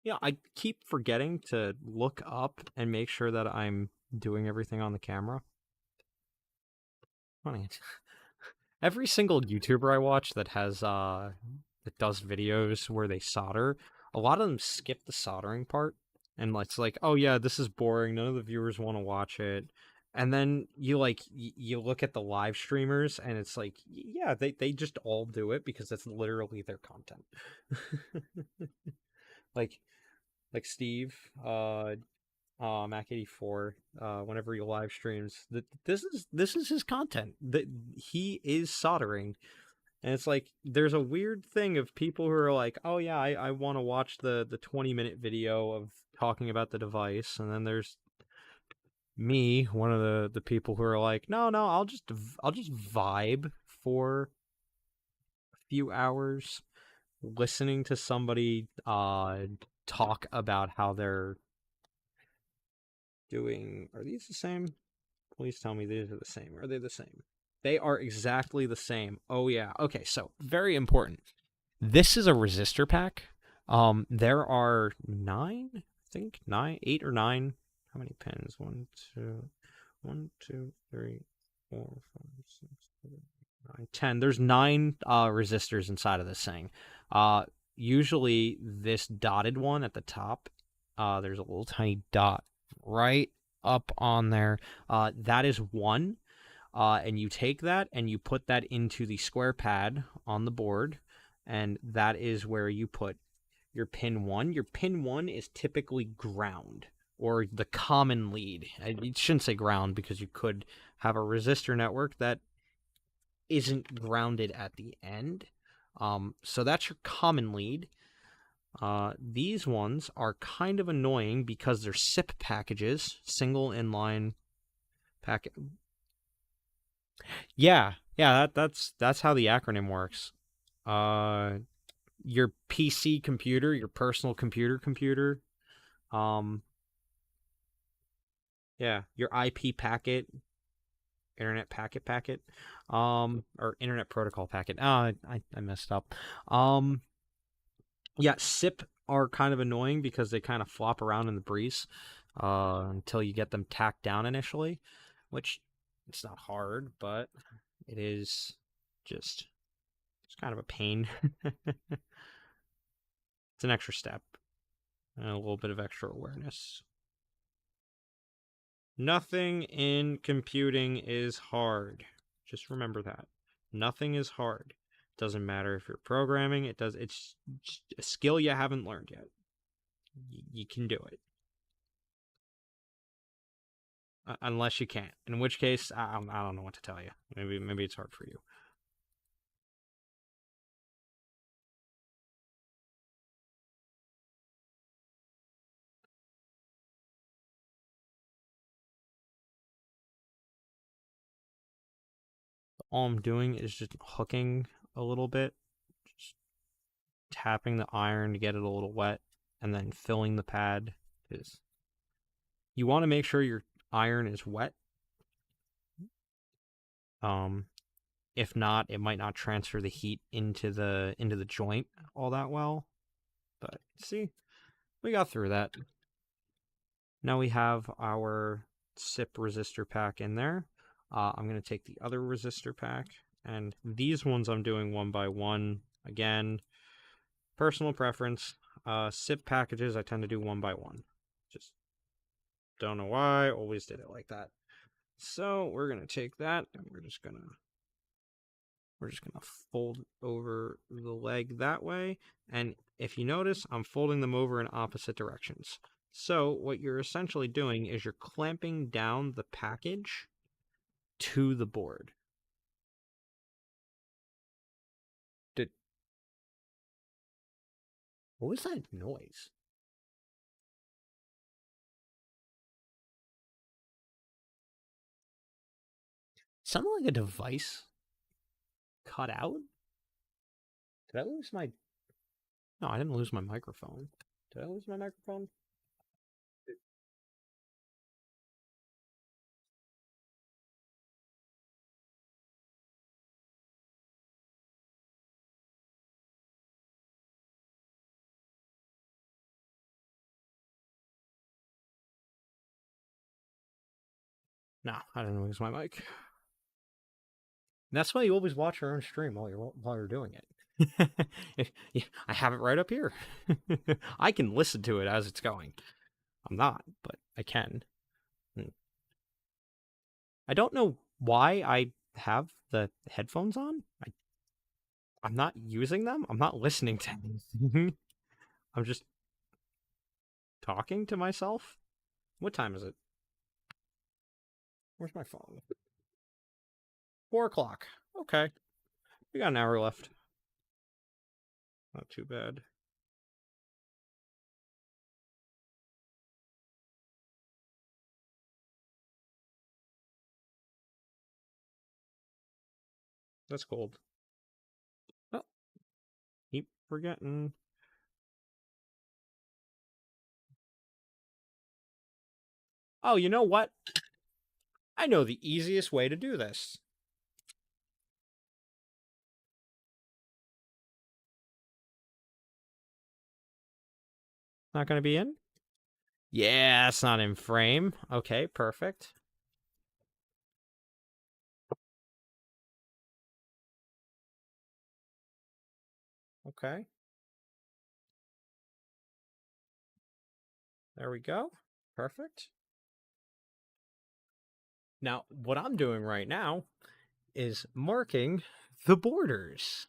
Yeah, I keep forgetting to look up and make sure that I'm doing everything on the camera. Funny. Every single YouTuber I watch that has that does videos where they solder, a lot of them skip the soldering part, and it's like, oh yeah, this is boring. None of the viewers want to watch it. And then you look at the live streamers, and it's like, yeah, they just all do it because that's literally their content. like like Steve, Mac84, whenever he live streams, this is his content. That he is soldering, And it's like there's a weird thing of people who are like, oh yeah, I want to watch the 20-minute video of talking about the device, and then there's me, one of the people who are like, no, I'll just vibe for a few hours listening to somebody talk about how they're doing. Are these the same? Please tell me these are the same. Are they the same? They are exactly the same. Oh yeah. Okay, so very important. This is a resistor pack. There are nine, I think nine, 8 or 9. How many pins? One, two, three, 4, 5, 6, 7, 8, 9, 10. There's 9 resistors inside of this thing. Usually this dotted one at the top, there's a little tiny dot right up on there. That is 1. And you take that and you put that into the square pad on the board, and that is where you put your pin 1. Your pin 1 is typically ground or the common lead. I shouldn't say ground because you could have a resistor network that isn't grounded at the end. So that's your common lead. These ones are kind of annoying because they're SIP packages, single inline packet. Yeah, that's how the acronym works. Your PC computer, your personal computer. Um, yeah, your IP packet, internet packet, or internet protocol packet. I messed up. Yeah, SIP are kind of annoying because they kind of flop around in the breeze, until you get them tacked down initially, which it's not hard, but it is just it's kind of a pain. It's an extra step and a little bit of extra awareness. Nothing in computing is hard. Just remember that. Nothing is hard. Doesn't matter if you're programming, it's a skill you haven't learned yet. You can do it. Unless you can't. In which case, I don't know what to tell you. Maybe it's hard for you. All I'm doing is just hooking a little bit, just tapping the iron to get it a little wet, and then filling the pad. Because you want to make sure your iron is wet. Um, if not, it might not transfer the heat into the joint all that well. But see, we got through that. Now we have our SIP resistor pack in there. I'm going to take the other resistor pack, and these ones I'm doing one by one. Again, personal preference. SIP packages I tend to do one by one. Just don't know why. Always did it like that. So we're going to take that, and we're just gonna fold over the leg that way. And if you notice, I'm folding them over in opposite directions. So what you're essentially doing is you're clamping down the package to the board. Did What was that noise? Sounded like a device cut out? Did I lose my... No, I didn't lose my microphone. Did I lose my microphone? No, I didn't lose my mic. That's why you always watch your own stream while you're doing it. I have it right up here. I can listen to it as it's going. I'm not, but I can. I don't know why I have the headphones on. I'm not using them. I'm not listening to anything. I'm just talking to myself. What time is it? Where's my phone? 4 o'clock. Okay. We got an hour left. Not too bad. That's cold. Oh, keep forgetting. Oh, you know what? I know the easiest way to do this. Not going to be in? Yeah, it's not in frame. Okay, perfect. Okay. There we go. Perfect. Now, what I'm doing right now is marking the borders.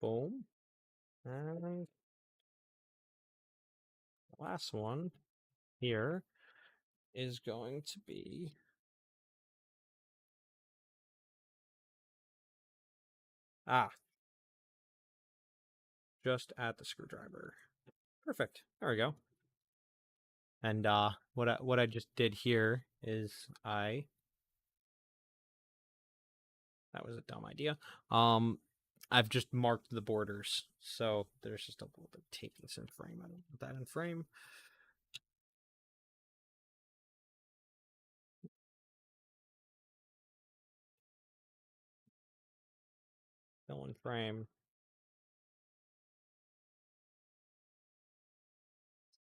Boom. And the last one here is going to be just at the screwdriver. Perfect. There we go. And what I just did here is that was a dumb idea. I've just marked the borders, so there's just a little bit of taking this in frame. I don't want that in frame. Still in frame.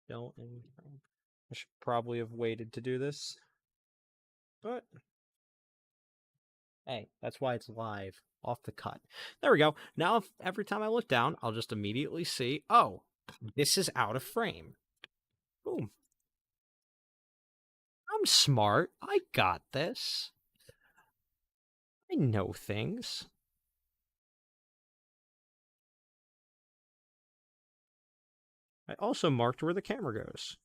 Still in frame. I should probably have waited to do this, but hey, that's why it's live, off the cut. There we go. Now, if every time I look down, I'll just immediately see, oh, this is out of frame. Boom. I'm smart. I got this. I know things. I also marked where the camera goes.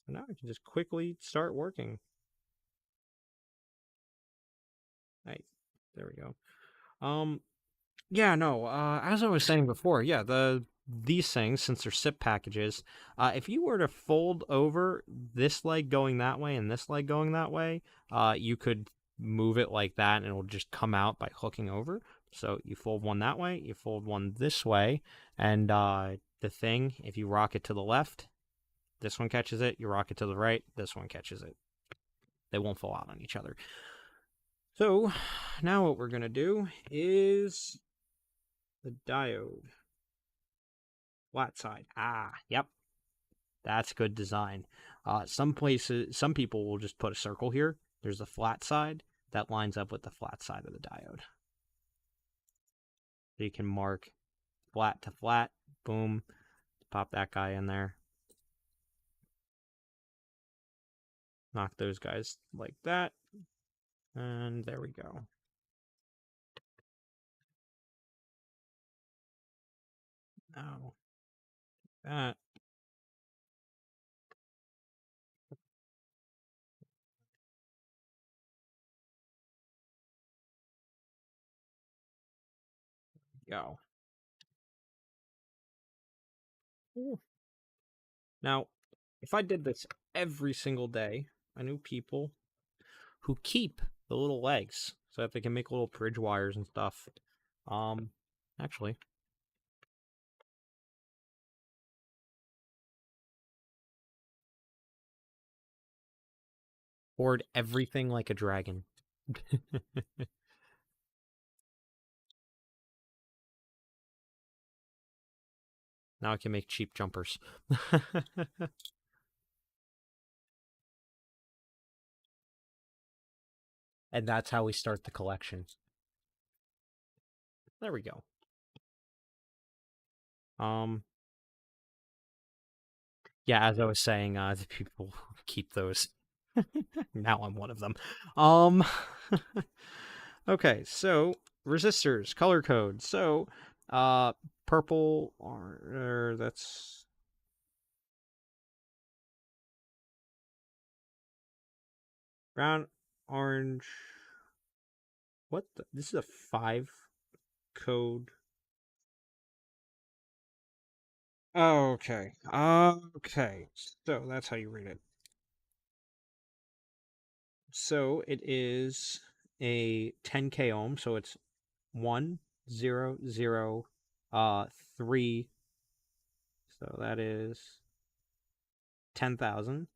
And now I can just quickly start working. Hey, there we go. Yeah, no, as I was saying before, yeah, these things, since they're SIP packages, if you were to fold over this leg going that way and this leg going that way, you could move it like that and it'll just come out by hooking over. So you fold one that way, you fold one this way, and the thing, if you rock it to the left, this one catches it, you rock it to the right, this one catches it. They won't fall out on each other. So now what we're going to do is the diode. Flat side. Yep. That's good design. Some people will just put a circle here. There's a flat side that lines up with the flat side of the diode. So you can mark flat to flat. Boom. Pop that guy in there. Knock those guys like that. And there we go. Now, that. Go. Ooh. Now, if I did this every single day, I knew people who keep the little legs so that they can make little bridge wires and stuff. Actually, hoard everything like a dragon. Now I can make cheap jumpers. And that's how we start the collection. There we go. Yeah, as I was saying, the people keep those. Now I'm one of them. Okay, so resistors, color code. So, purple, or that's Brown, orange. What? This is a 5 code. Okay. Okay. So that's how you read it. So it is a 10K ohm. So it's 100 3. So that is 10,000.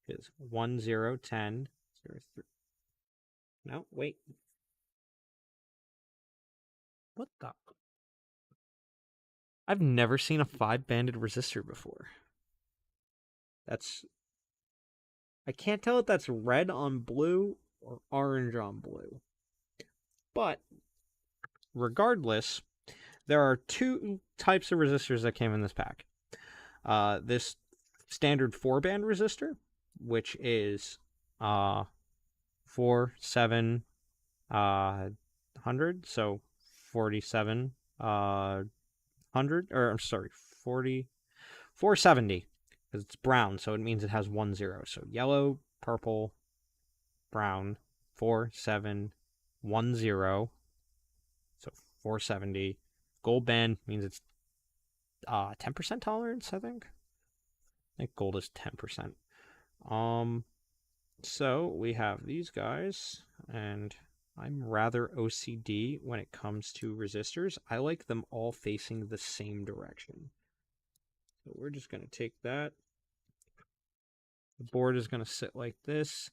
Is 1010 03. No, wait. What the? I've never seen a 5-banded resistor before. That's. I can't tell if that's red on blue or orange on blue. But regardless, there are two types of resistors that came in this pack. This standard 4-band resistor, which is 4, 7, 100, so 47, 100, or I'm sorry, 40, 470, because it's brown, so it means it has 1 0. So yellow, purple, brown, 4, 7, 1 0, so 470. Gold band means it's 10% tolerance, I think. I think gold is 10%. So we have these guys, and I'm rather OCD when it comes to resistors. I like them all facing the same direction. So we're just going to take that. The board is going to sit like this.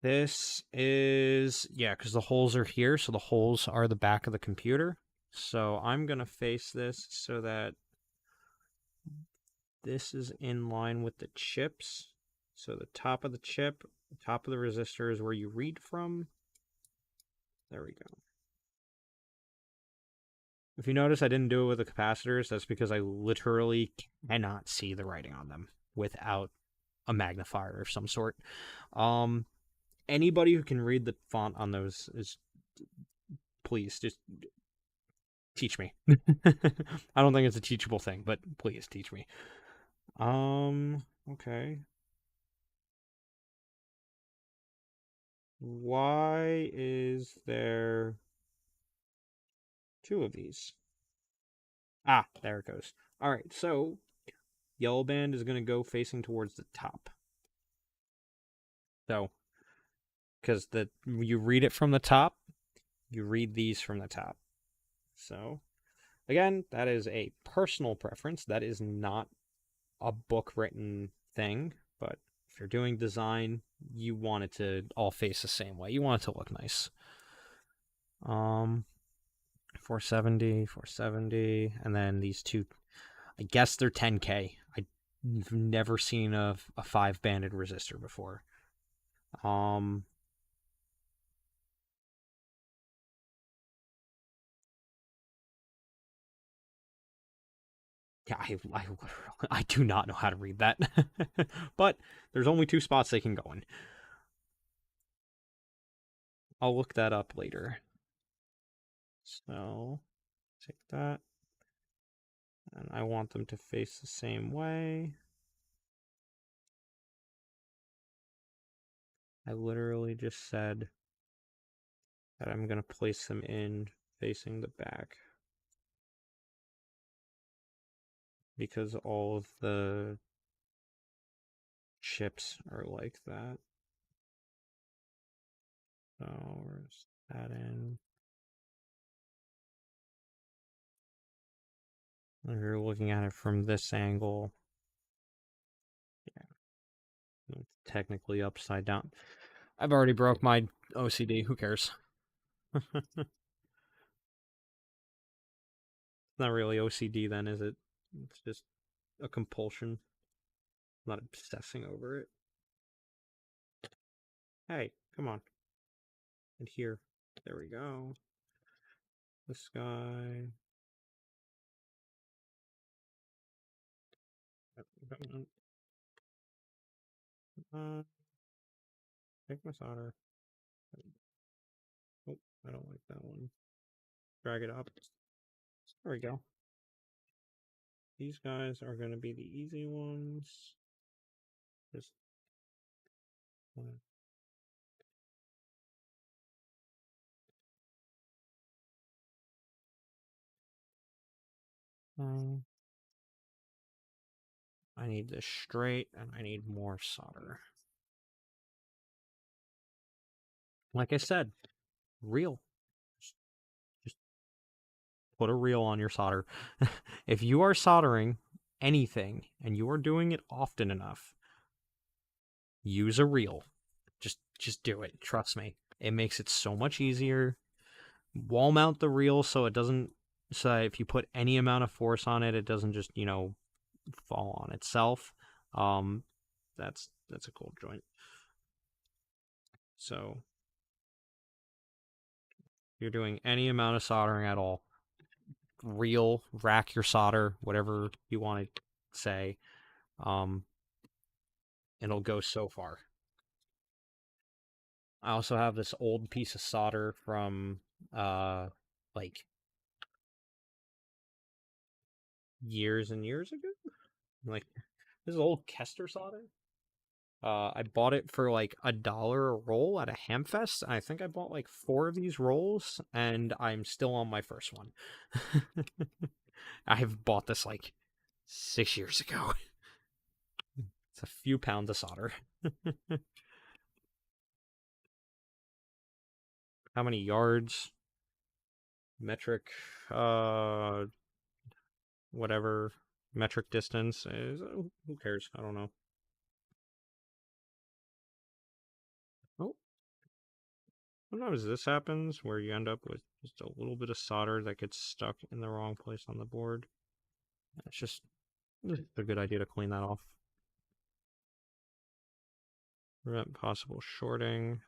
This is, yeah, because the holes are here, so the holes are the back of the computer. So I'm going to face this so that this is in line with the chips. So the top of the chip, the top of the resistor is where you read from. There we go. If you notice I didn't do it with the capacitors, that's because I literally cannot see the writing on them without a magnifier of some sort. Anybody who can read the font on those is, please just teach me. I don't think it's a teachable thing, but please teach me. Okay. Why is there two of these? Ah, there it goes. All right, so yellow band is going to go facing towards the top. So, because you read it from the top, you read these from the top. So, again, that is a personal preference. That is not a book written thing, but if you're doing design, you want it to all face the same way. You want it to look nice. 470, 470, and then these two, I guess they're 10K. I've never seen a 5-banded resistor before. Yeah, I do not know how to read that. But there's only 2 spots they can go in. I'll look that up later. So, take that. And I want them to face the same way. I literally just said that I'm going to place them in facing the back. Because all of the chips are like that. So, where's that in? If you're looking at it from this angle, yeah, it's technically upside down. I've already broke my OCD. Who cares? It's not really OCD then, is it? It's just a compulsion. I'm not obsessing over it. Hey, come on. And here. There we go. This guy. Take my solder. Oh, I don't like that one. Drag it up. There we go. These guys are going to be the easy ones. Just I need this straight, and I need more solder. Like I said, reel. Just put a reel on your solder. If you are soldering anything and you are doing it often enough, use a reel. Just do it. Trust me. It makes it so much easier. Wall mount the reel so it doesn't. So if you put any amount of force on it, it doesn't just fall on itself. Um, that's a cool joint. So if you're doing any amount of soldering at all, reel, rack your solder, whatever you want to say. Um, It'll go so far. I also have this old piece of solder from like years and years ago. Like this is old Kester solder. I bought it for like $1 a roll at a Hamfest. I think I bought like 4 of these rolls, and I'm still on my first one. I've bought this like 6 years ago. It's a few pounds of solder. How many yards? Metric, uh, whatever metric distance is. Who cares? I don't know. Oh, sometimes this happens where you end up with just a little bit of solder that gets stuck in the wrong place on the board. It's just a good idea to clean that off. Prevent possible shorting.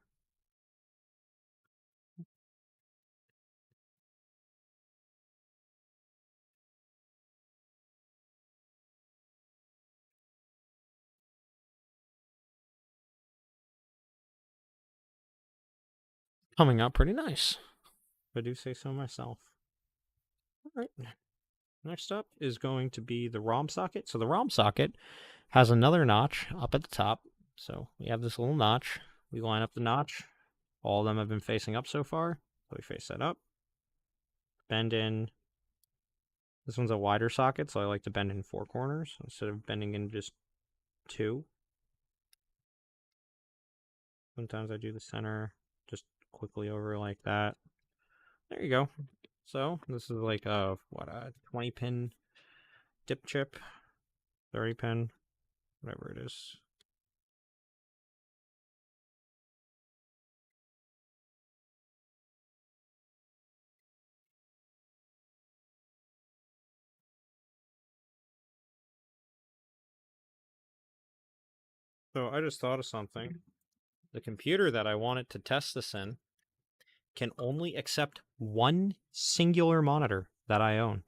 Coming out pretty nice, if I do say so myself. All right. Next up is going to be the ROM socket. So the ROM socket has another notch up at the top. So we have this little notch. We line up the notch. All of them have been facing up so far. So we face that up. Bend in. This one's a wider socket, so I like to bend in 4 corners instead of bending in just 2. Sometimes I do the center just quickly over like that. There you go. So this is like a 20 pin dip chip, 30 pin, whatever it is. So I just thought of something. The computer that I wanted to test this in can only accept one singular monitor that I own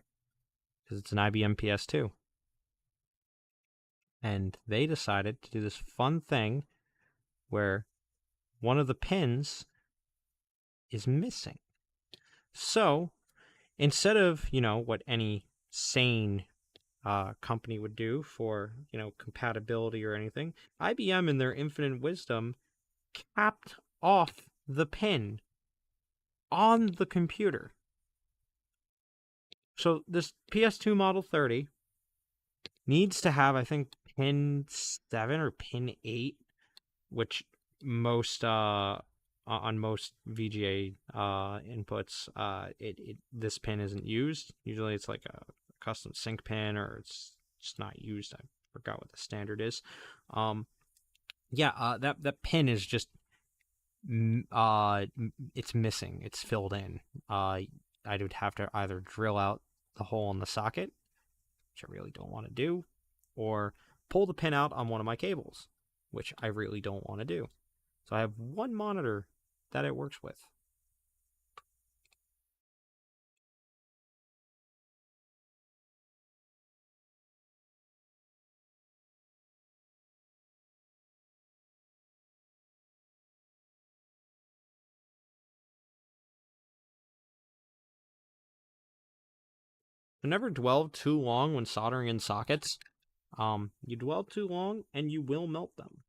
because it's an IBM PS2. And they decided to do this fun thing where one of the pins is missing. So instead of, what any sane company would do for, compatibility or anything, IBM, in their infinite wisdom, capped off the pin on the computer. So this PS2 Model 30 needs to have, I think, pin 7 or pin 8, which most on most VGA inputs, this pin isn't used. Usually it's like a custom sync pin, or it's just not used. I forgot what the standard is. That pin is just it's missing. It's filled in. I would have to either drill out the hole in the socket, which I really don't want to do, or pull the pin out on one of my cables, which I really don't want to do. So I have one monitor that it works with. So never dwell too long when soldering in sockets. You dwell too long and you will melt them.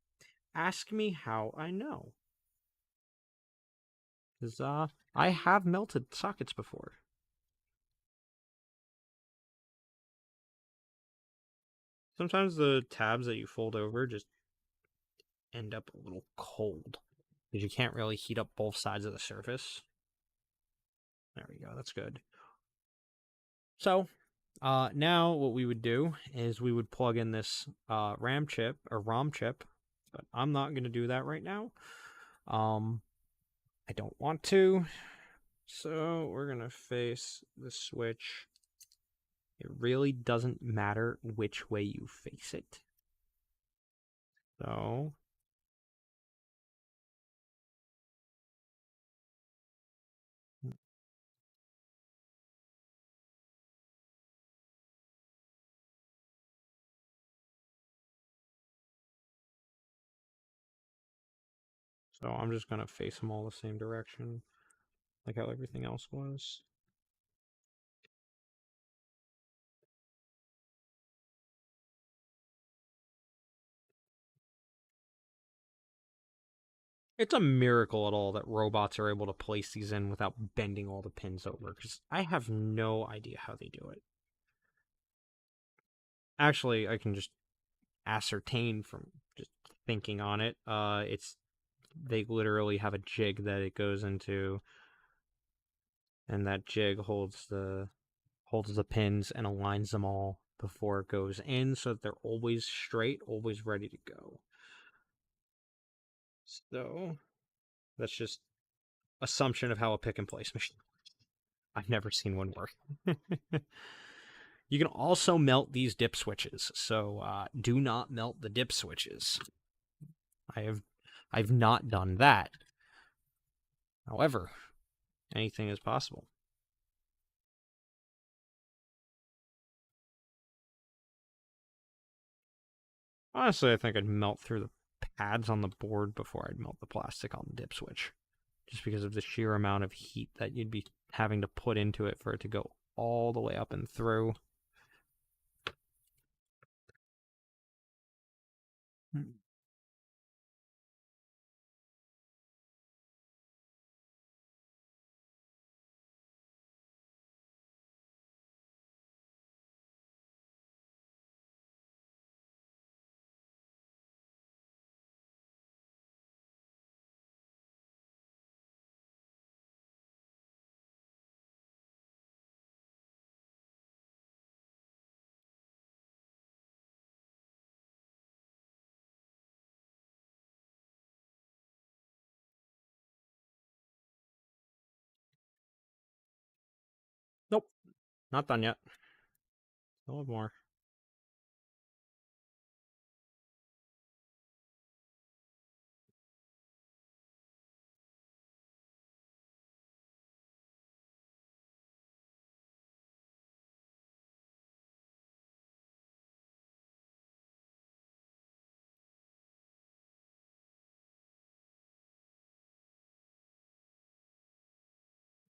ask me how I know. Because I have melted sockets before. Sometimes the tabs that you fold over just end up a little cold. Because you can't really heat up both sides of the surface. There we go, that's good. So, now what we would do is we would plug in this RAM chip, or ROM chip, but I'm not going to do that right now. I don't want to. So we're going to face the switch. It really doesn't matter which way you face it. So I'm just going to face them all the same direction, like how everything else was. It's a miracle at all that robots are able to place these in without bending all the pins over, because I have no idea how they do it. Actually, I can just ascertain from just thinking on it. They literally have a jig that it goes into, and that jig holds the pins and aligns them all before it goes in, so that they're always straight, always ready to go. So that's just assumption of how a pick and place machine works. I've never seen one work. You can also melt these dip switches, so do not melt the dip switches. I've not done that. However, anything is possible. Honestly, I think I'd melt through the pads on the board before I'd melt the plastic on the dip switch, just because of the sheer amount of heat that you'd be having to put into it for it to go all the way up and through. Nope, not done yet. Still have more.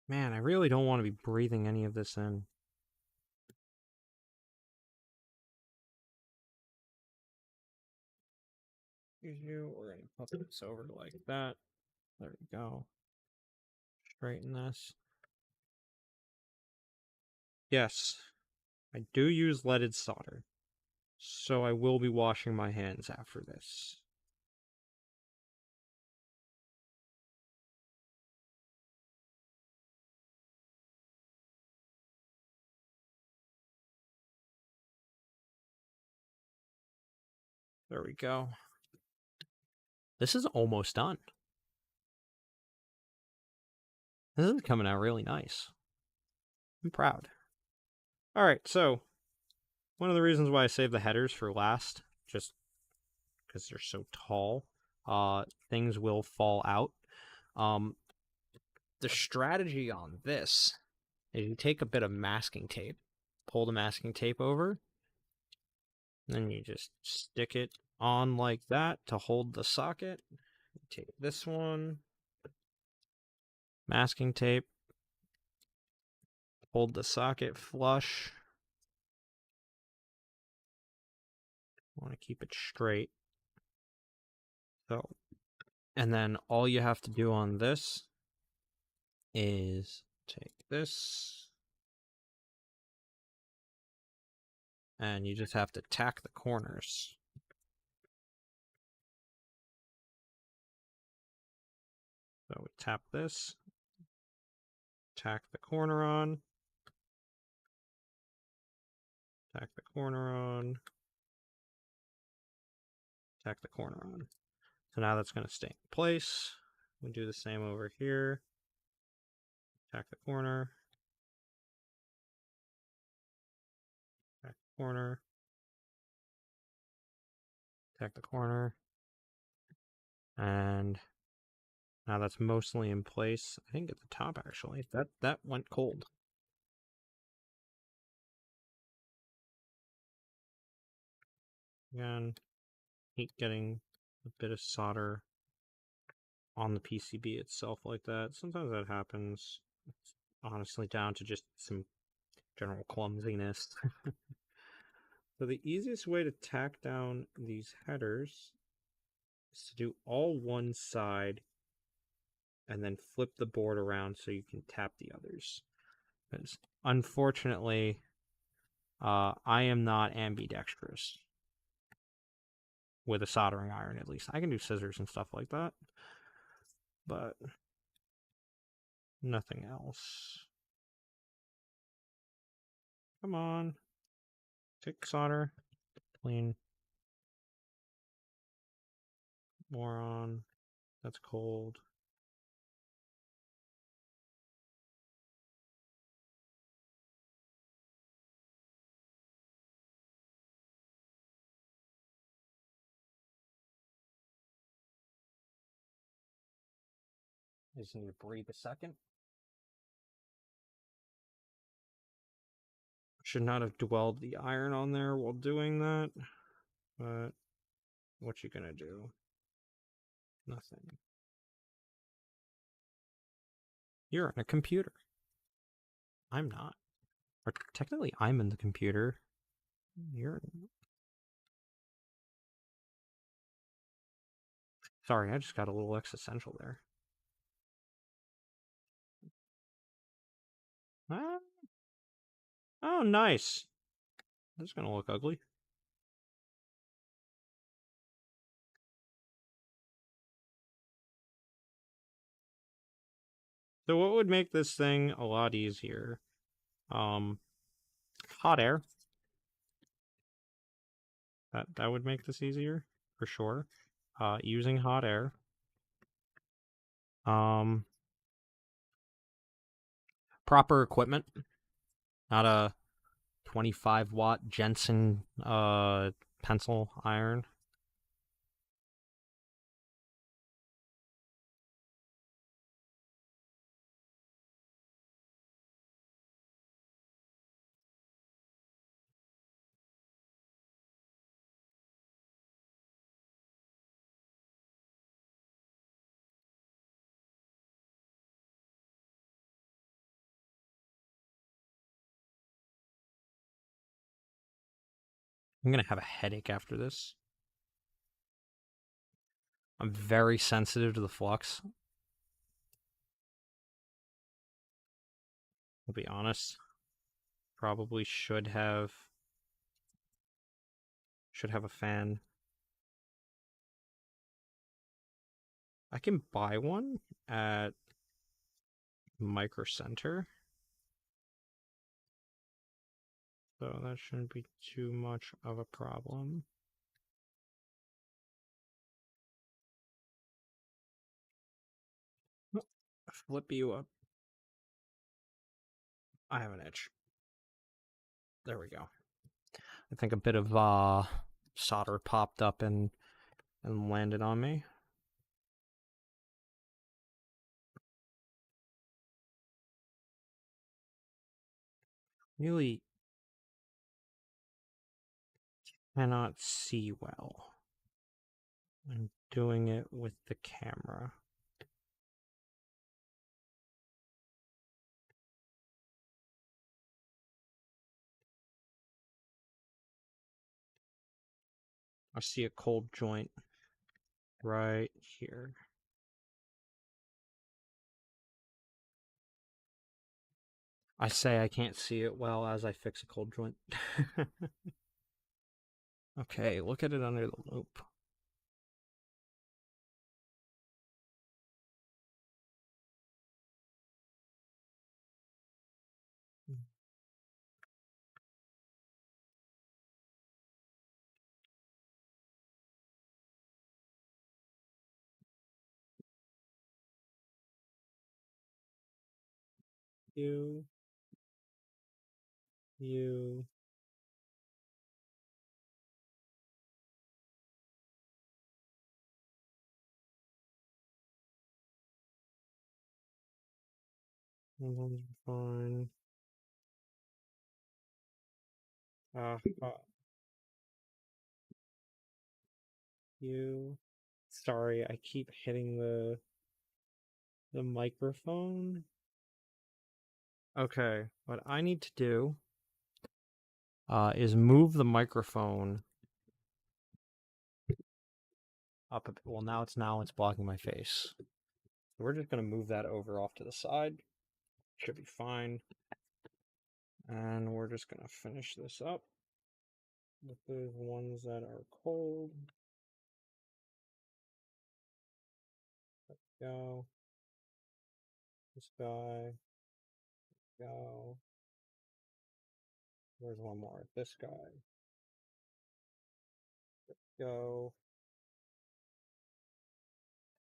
Man, I really don't want to be breathing any of this in. We're going to put this over like that. There we go. Straighten this. Yes, I do use leaded solder, so I will be washing my hands after this. There we go. This is almost done. This is coming out really nice. I'm proud. Alright, so one of the reasons why I saved the headers for last, just because they're so tall, things will fall out. The strategy on this is you take a bit of masking tape, pull the masking tape over, then you just stick it on like that to hold the socket. Take this one, masking tape, hold the socket flush. Want to keep it straight. So, and then all you have to do on this is take this, and you just have to tack the corners. So we tap this, tack the corner on, tack the corner on, tack the corner on. So now that's going to stay in place. We do the same over here. Tack the corner, tack the corner, tack the corner, and now that's mostly in place. I think at the top actually. That went cold. Again, hate getting a bit of solder on the PCB itself like that. Sometimes that happens. It's honestly down to just some general clumsiness. So the easiest way to tack down these headers is to do all one side and then flip the board around so you can tap the others. Because unfortunately, I am not ambidextrous with a soldering iron, at least. I can do scissors and stuff like that, but nothing else. Come on. Take solder. Clean. More on. That's cold. I just need to breathe a second. Should not have dwelled the iron on there while doing that, but what you gonna do? Nothing. You're in a computer. I'm not. Or technically, I'm in the computer. You're. Sorry, I just got a little existential there. Ah. Oh, nice. This is gonna look ugly. So what would make this thing a lot easier? Hot air. That would make this easier for sure. Using hot air. Proper equipment, not a 25-watt Jensen pencil iron. I'm gonna have a headache after this. I'm very sensitive to the flux. I'll be honest. Probably should have a fan. I can buy one at Micro Center, so that shouldn't be too much of a problem. Flip you up. I have an itch. There we go. I think a bit of solder popped up and landed on me. Really cannot see well. I'm doing it with the camera. I see a cold joint right here. I say I can't see it well as I fix a cold joint. Okay, look at it under the loop. You, you. Everyone's fine. Uh, you. Sorry, I keep hitting the microphone. Okay, what I need to do is move the microphone up a bit. Well, now it's blocking my face. We're just gonna move that over off to the side. Should be fine. And we're just gonna finish this up with the ones that are cold. Go. This guy. Go. Where's one more? This guy. Go.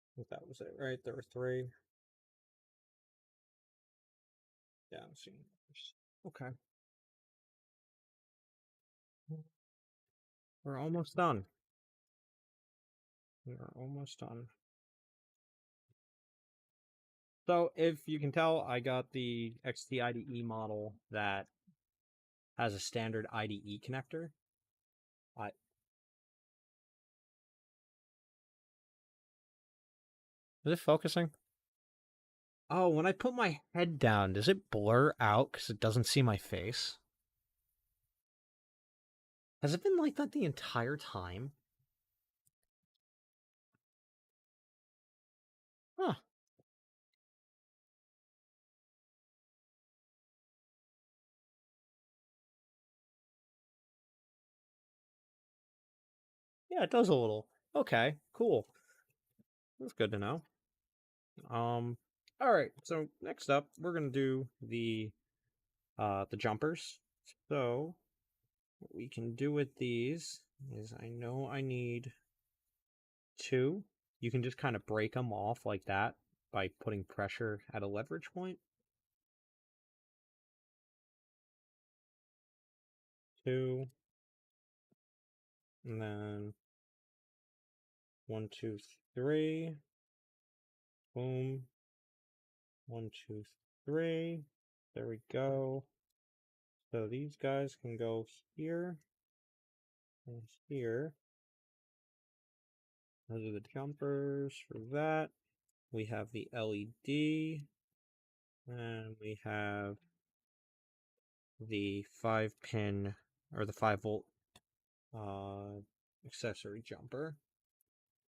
I think that was it, right? There were three. Yeah, I'm seeing numbers. Okay. We're almost done. We are almost done. So if you can tell, I got the XT-IDE model that has a standard IDE connector. Is it focusing? Oh, when I put my head down, does it blur out because it doesn't see my face? Has it been like that the entire time? Huh. Yeah, it does a little. Okay, cool. That's good to know. All right. So next up, we're gonna do the jumpers. So what we can do with these is I know I need two. You can just kind of break them off like that by putting pressure at a leverage point. Two, and then one, two, three. Boom. One, two, three. There we go. So these guys can go here and here. Those are the jumpers for that. We have the LED, and we have the 5-pin or the 5-volt accessory jumper.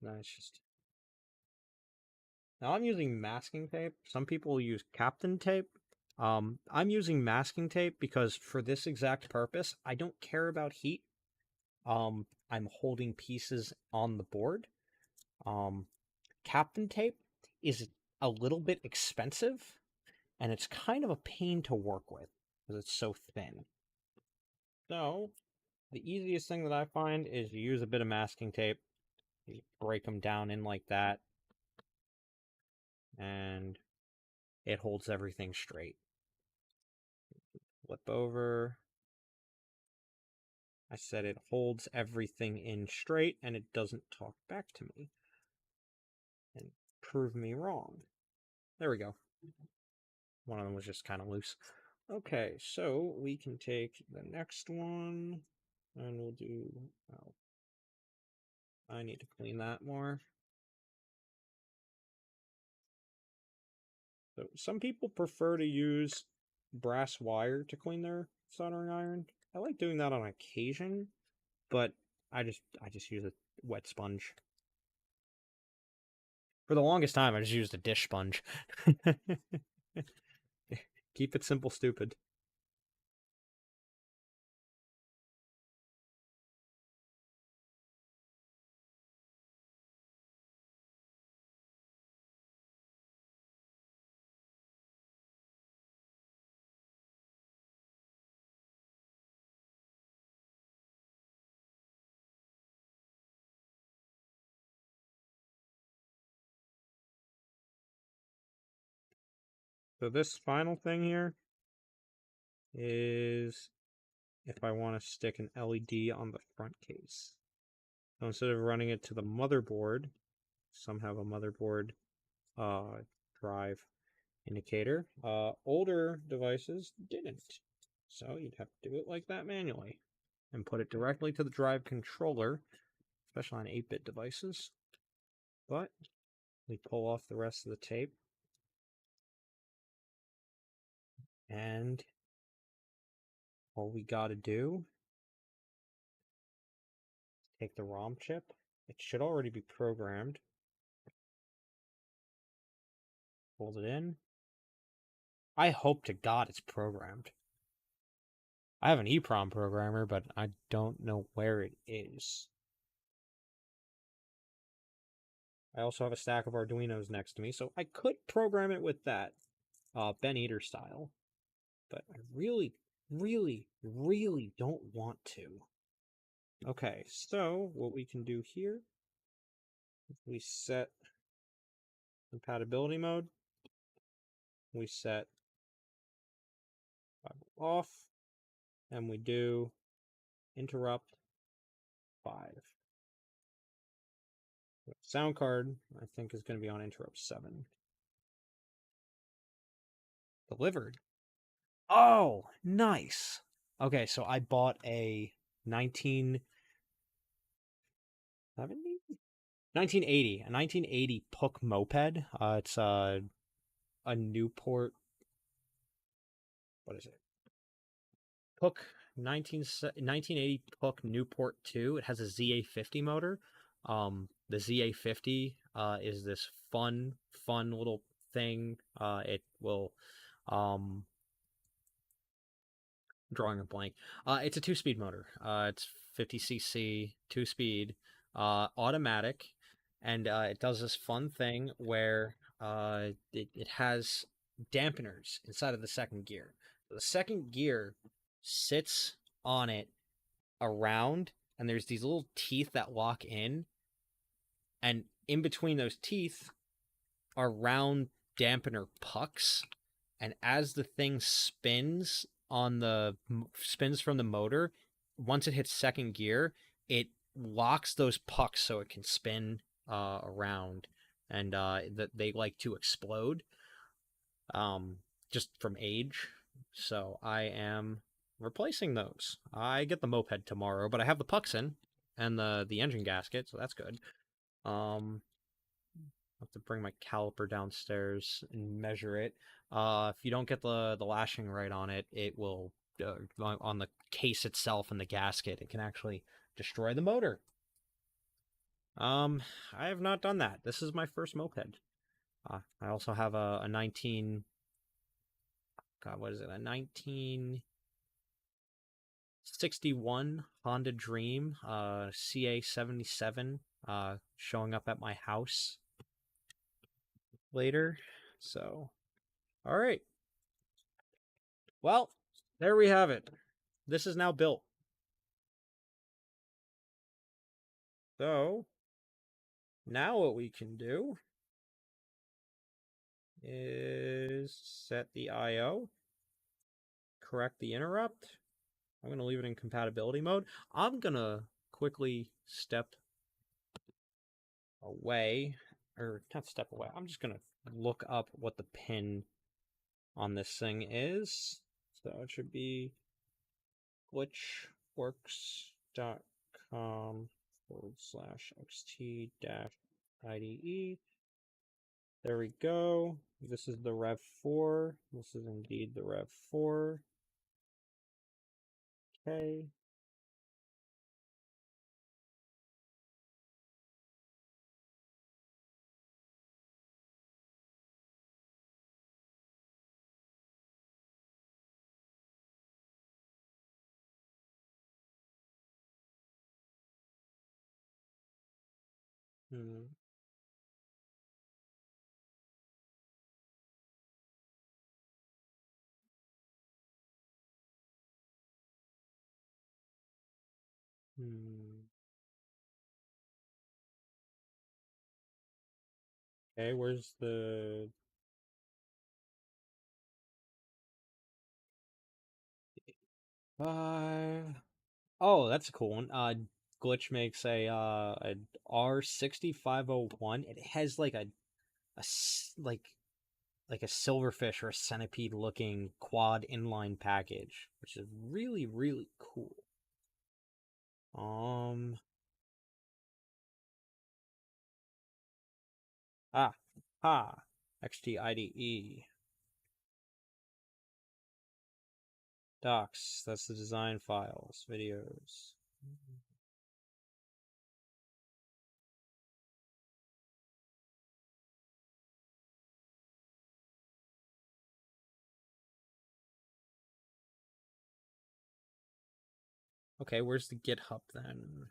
That's just. Now I'm using masking tape. Some people use Captain tape. I'm using masking tape because for this exact purpose, I don't care about heat. I'm holding pieces on the board. Captain tape is a little bit expensive, and it's kind of a pain to work with because it's so thin. So, the easiest thing that I find is you use a bit of masking tape, you break them down in like that, and it holds everything straight. Flip over. I said it holds everything in straight, and it doesn't talk back to me and prove me wrong. There we go. One of them was just kind of loose. Okay, so we can take the next one, and we'll do. Oh, I need to clean that more. So some people prefer to use brass wire to clean their soldering iron. I like doing that on occasion, but I just use a wet sponge. For the longest time, I just used a dish sponge. Keep it simple, stupid. So this final thing here is if I want to stick an LED on the front case. So instead of running it to the motherboard, some have a motherboard drive indicator. Older devices didn't. So you'd have to do it like that manually and put it directly to the drive controller, especially on 8-bit devices. But we pull off the rest of the tape and all we got to do is take the ROM chip. It should already be programmed. Fold it in. I hope to God it's programmed. I have an EEPROM programmer, but I don't know where it is. I also have a stack of Arduinos next to me, so I could program it with that, Ben Eater style. But I really, really, really don't want to. Okay, so what we can do here, we set compatibility mode, we set off, and we do interrupt 5. Sound card, I think, is going to be on interrupt 7. Delivered. Oh, nice. Okay, so I bought a 1970? 1980, a 1980 Puck moped. It's a Newport. What is it? Puck 1980 Puck Newport 2. It has a ZA50 motor. The ZA50 is this fun little thing. It will drawing a blank. It's a 2-speed motor. It's 50cc, 2-speed, automatic, and it does this fun thing where it has dampeners inside of the second gear. The second gear sits on it around, and there's these little teeth that lock in between those teeth are round dampener pucks, and as the thing spins from the motor, once it hits second gear, it locks those pucks so it can spin around, and that they like to explode, just from age. So I am replacing those. I get the moped tomorrow, but I have the pucks in and the engine gasket, so that's good. I have to bring my caliper downstairs and measure it. If you don't get the lashing right on it, it will on the case itself and the gasket. It can actually destroy the motor. I have not done that. This is my first moped. I also have a 19. God, what is it? A 1961 Honda Dream, CA77, showing up at my house later. So, all right. Well, there we have it. This is now built. So, now what we can do is set the I/O, correct the interrupt. I'm going to leave it in compatibility mode. I'm going to quickly step away, or not step away. I'm just going to look up what the pin on this thing is. So it should be glitchworks.com/XT-IDE. There we go. This is the Rev 4. This is indeed the Rev 4. Okay. Hmm. Hmm. Okay, where's the... Oh, that's a cool one. Glitch makes a R6501. It has like like a silverfish or a centipede looking quad inline package, which is really really cool. Um ah ha XT-IDE docs. That's the design files, videos. Okay, where's the GitHub then?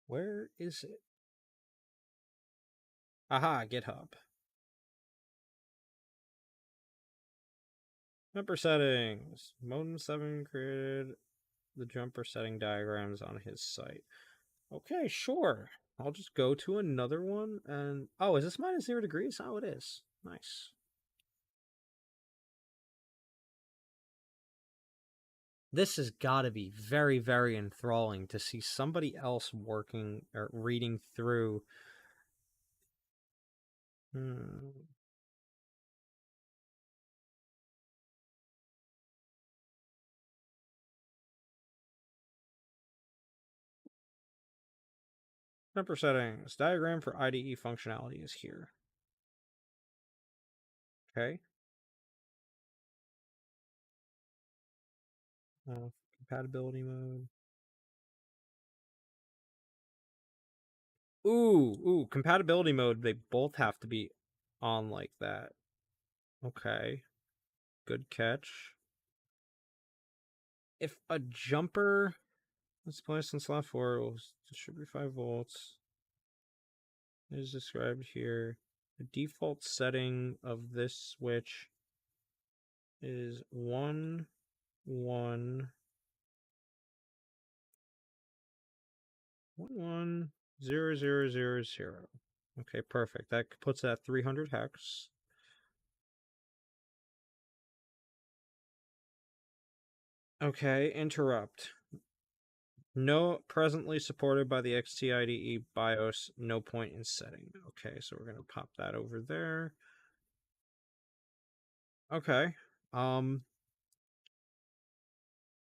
Where is it? Aha, GitHub. Jumper settings. Modem 7 created the jumper setting diagrams on his site. Okay, sure. I'll just go to another one and... Oh, is this minus 0 degrees? Oh, it is. Nice. This has got to be very, very enthralling to see somebody else working or reading through. Jumper settings. Diagram for IDE functionality is here. Okay. Compatibility mode. Ooh, compatibility mode. They both have to be on like that. Okay. Good catch. If a jumper is placed in slot 4, it will distribute 5 volts. It is described here. The default setting of this switch is 1, 1, 1, 1, 0, 0, 0, 0. Okay, perfect. That puts that 300 hex. Okay, interrupt. No, presently supported by the XT-IDE BIOS, no point in setting. Okay, so we're gonna pop that over there. Okay. What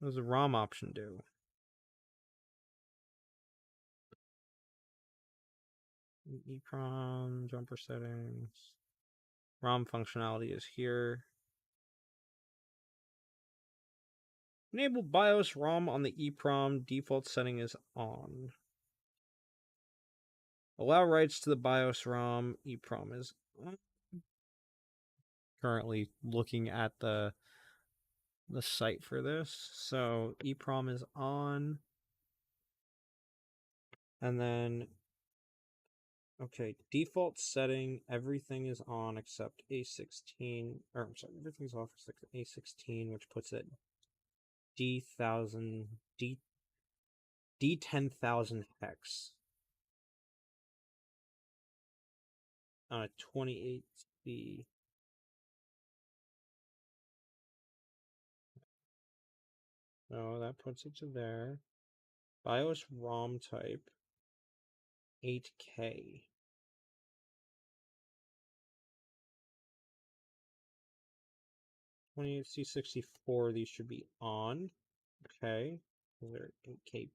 does the ROM option do? EEPROM, jumper settings. ROM functionality is here. Enable BIOS ROM on the EEPROM. Default setting is on. Allow writes to the BIOS ROM. EEPROM is on. Currently looking at the site for this. So EEPROM is on. And then, okay, default setting, everything is on except A16, or I'm sorry, everything's off except A16, which puts it D10,000 hex on a 28C. So that puts it to there. BIOS ROM type, 8K. 28C64, these should be on. Okay. They're 8K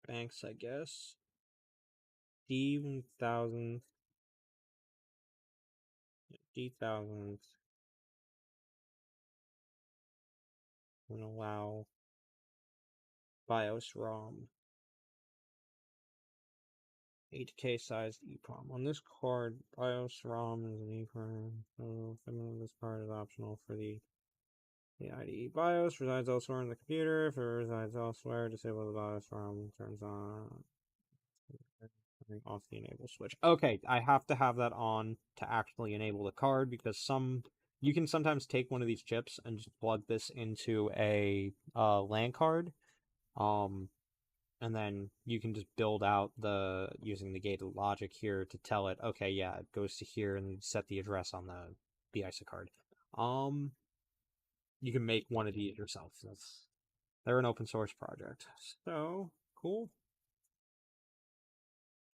banks, I guess. D1000, D1000, and allow BIOS ROM. 8K sized EEPROM. On this card, BIOS ROM is an EEPROM. So this card is optional for the The IDE BIOS resides elsewhere in the computer. If it resides elsewhere, disable the BIOS ROM turns on. Turning off the enable switch. Okay, I have to have that on to actually enable the card because you can sometimes take one of these chips and just plug this into a LAN card, and then you can just build out using the gated logic here to tell it, okay, yeah, it goes to here and set the address on the ISA card. You can make one of these yourself. They're an open source project, so cool.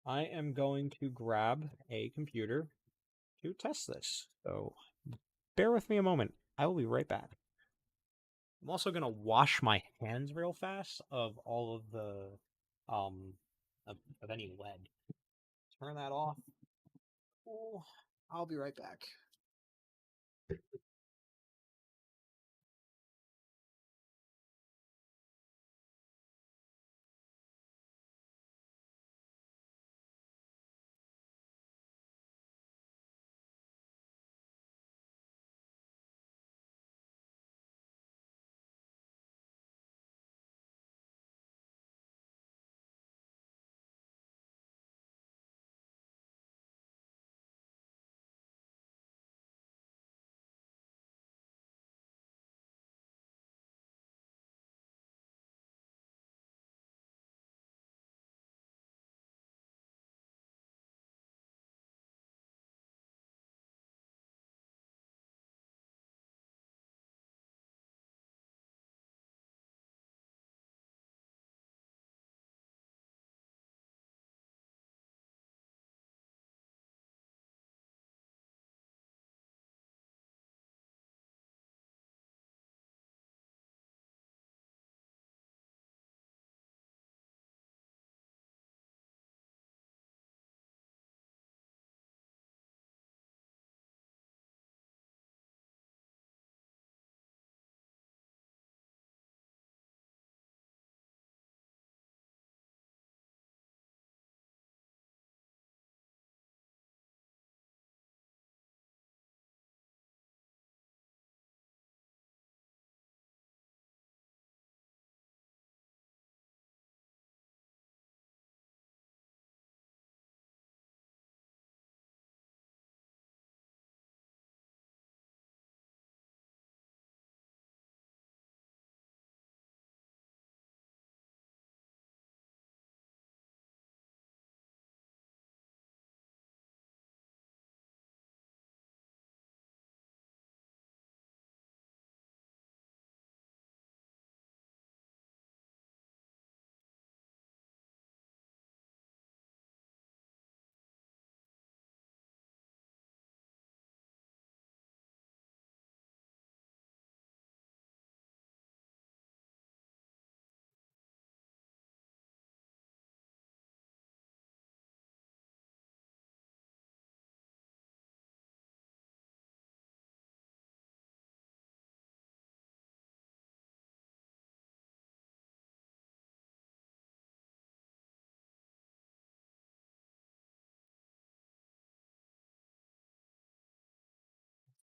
I am going to grab a computer to test this. So bear with me a moment. I will be right back. I'm also going to wash my hands real fast of all of the of any lead. Turn that off. Oh, I'll be right back.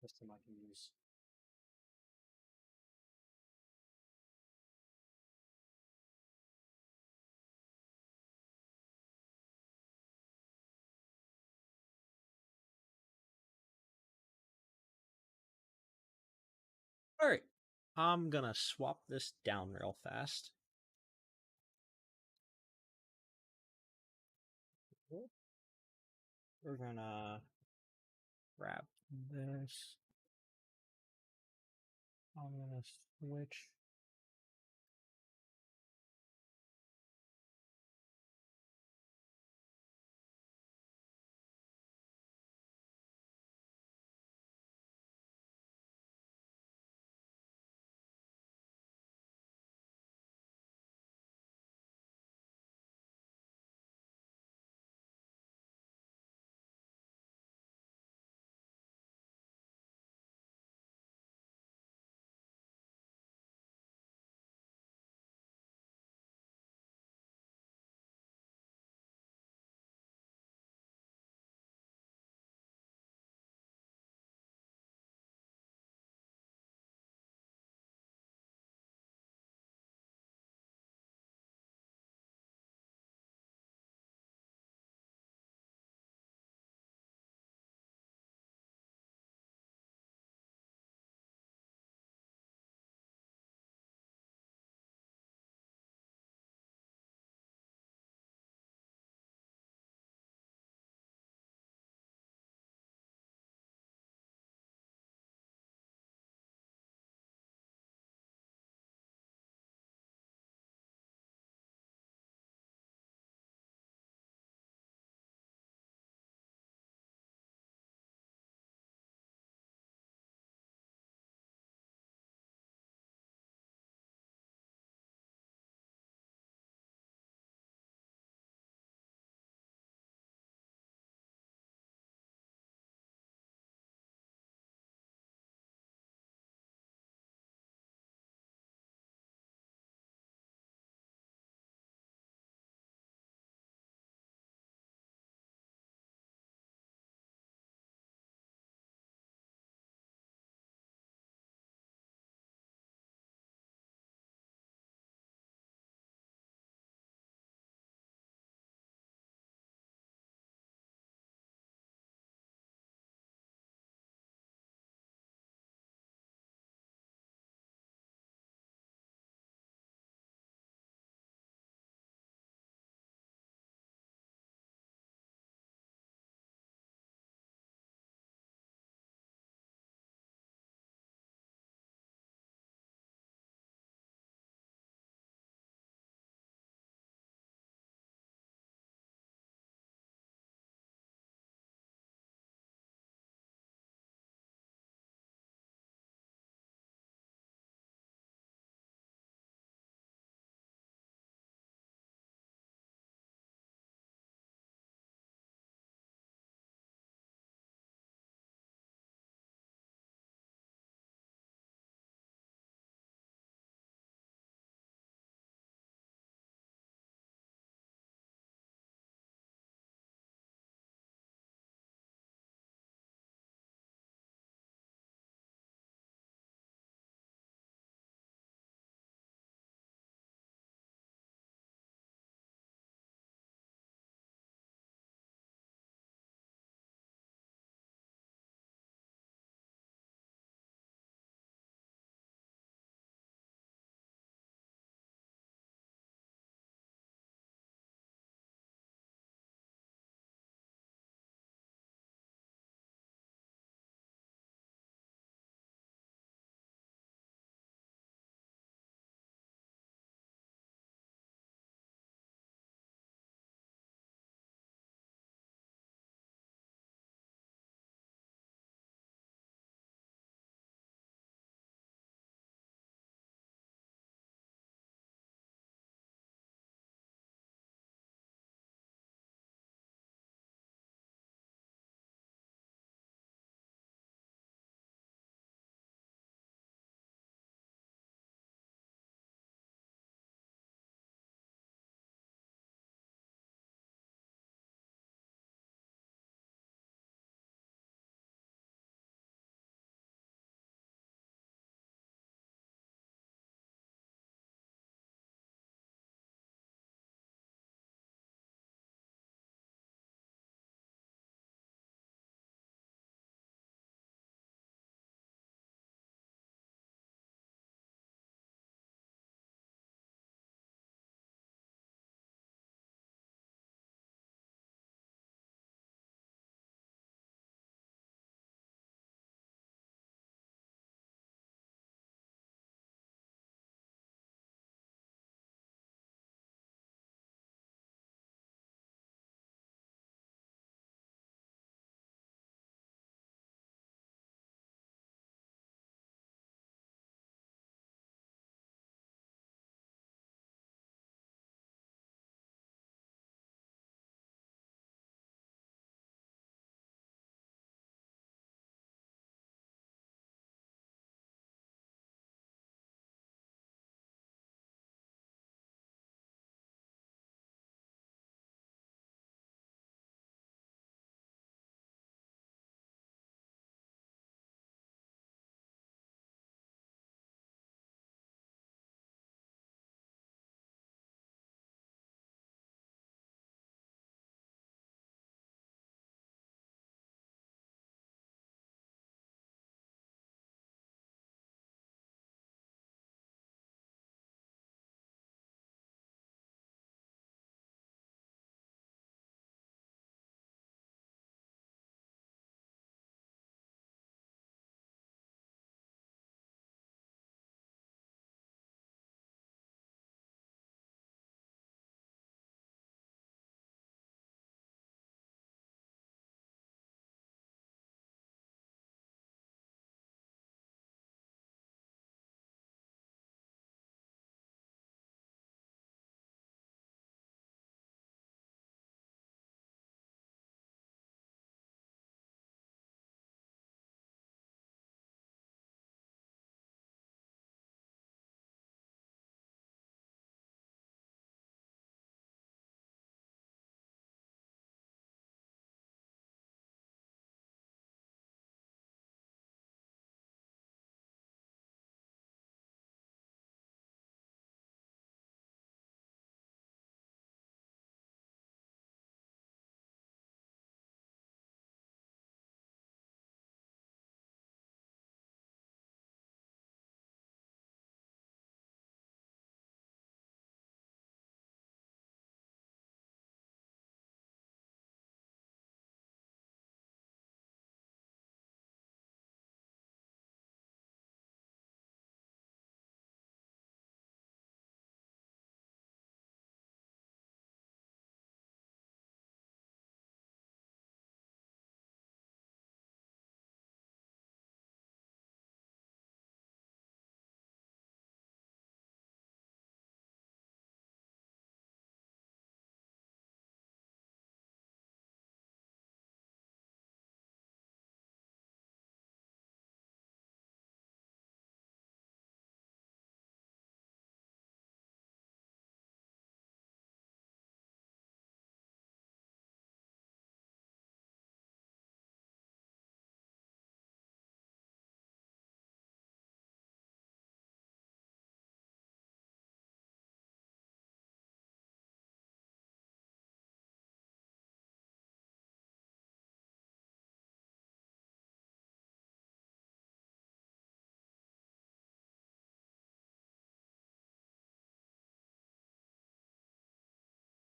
System I can use. All right, I'm gonna swap this down real fast. We're gonna grab this. I'm gonna switch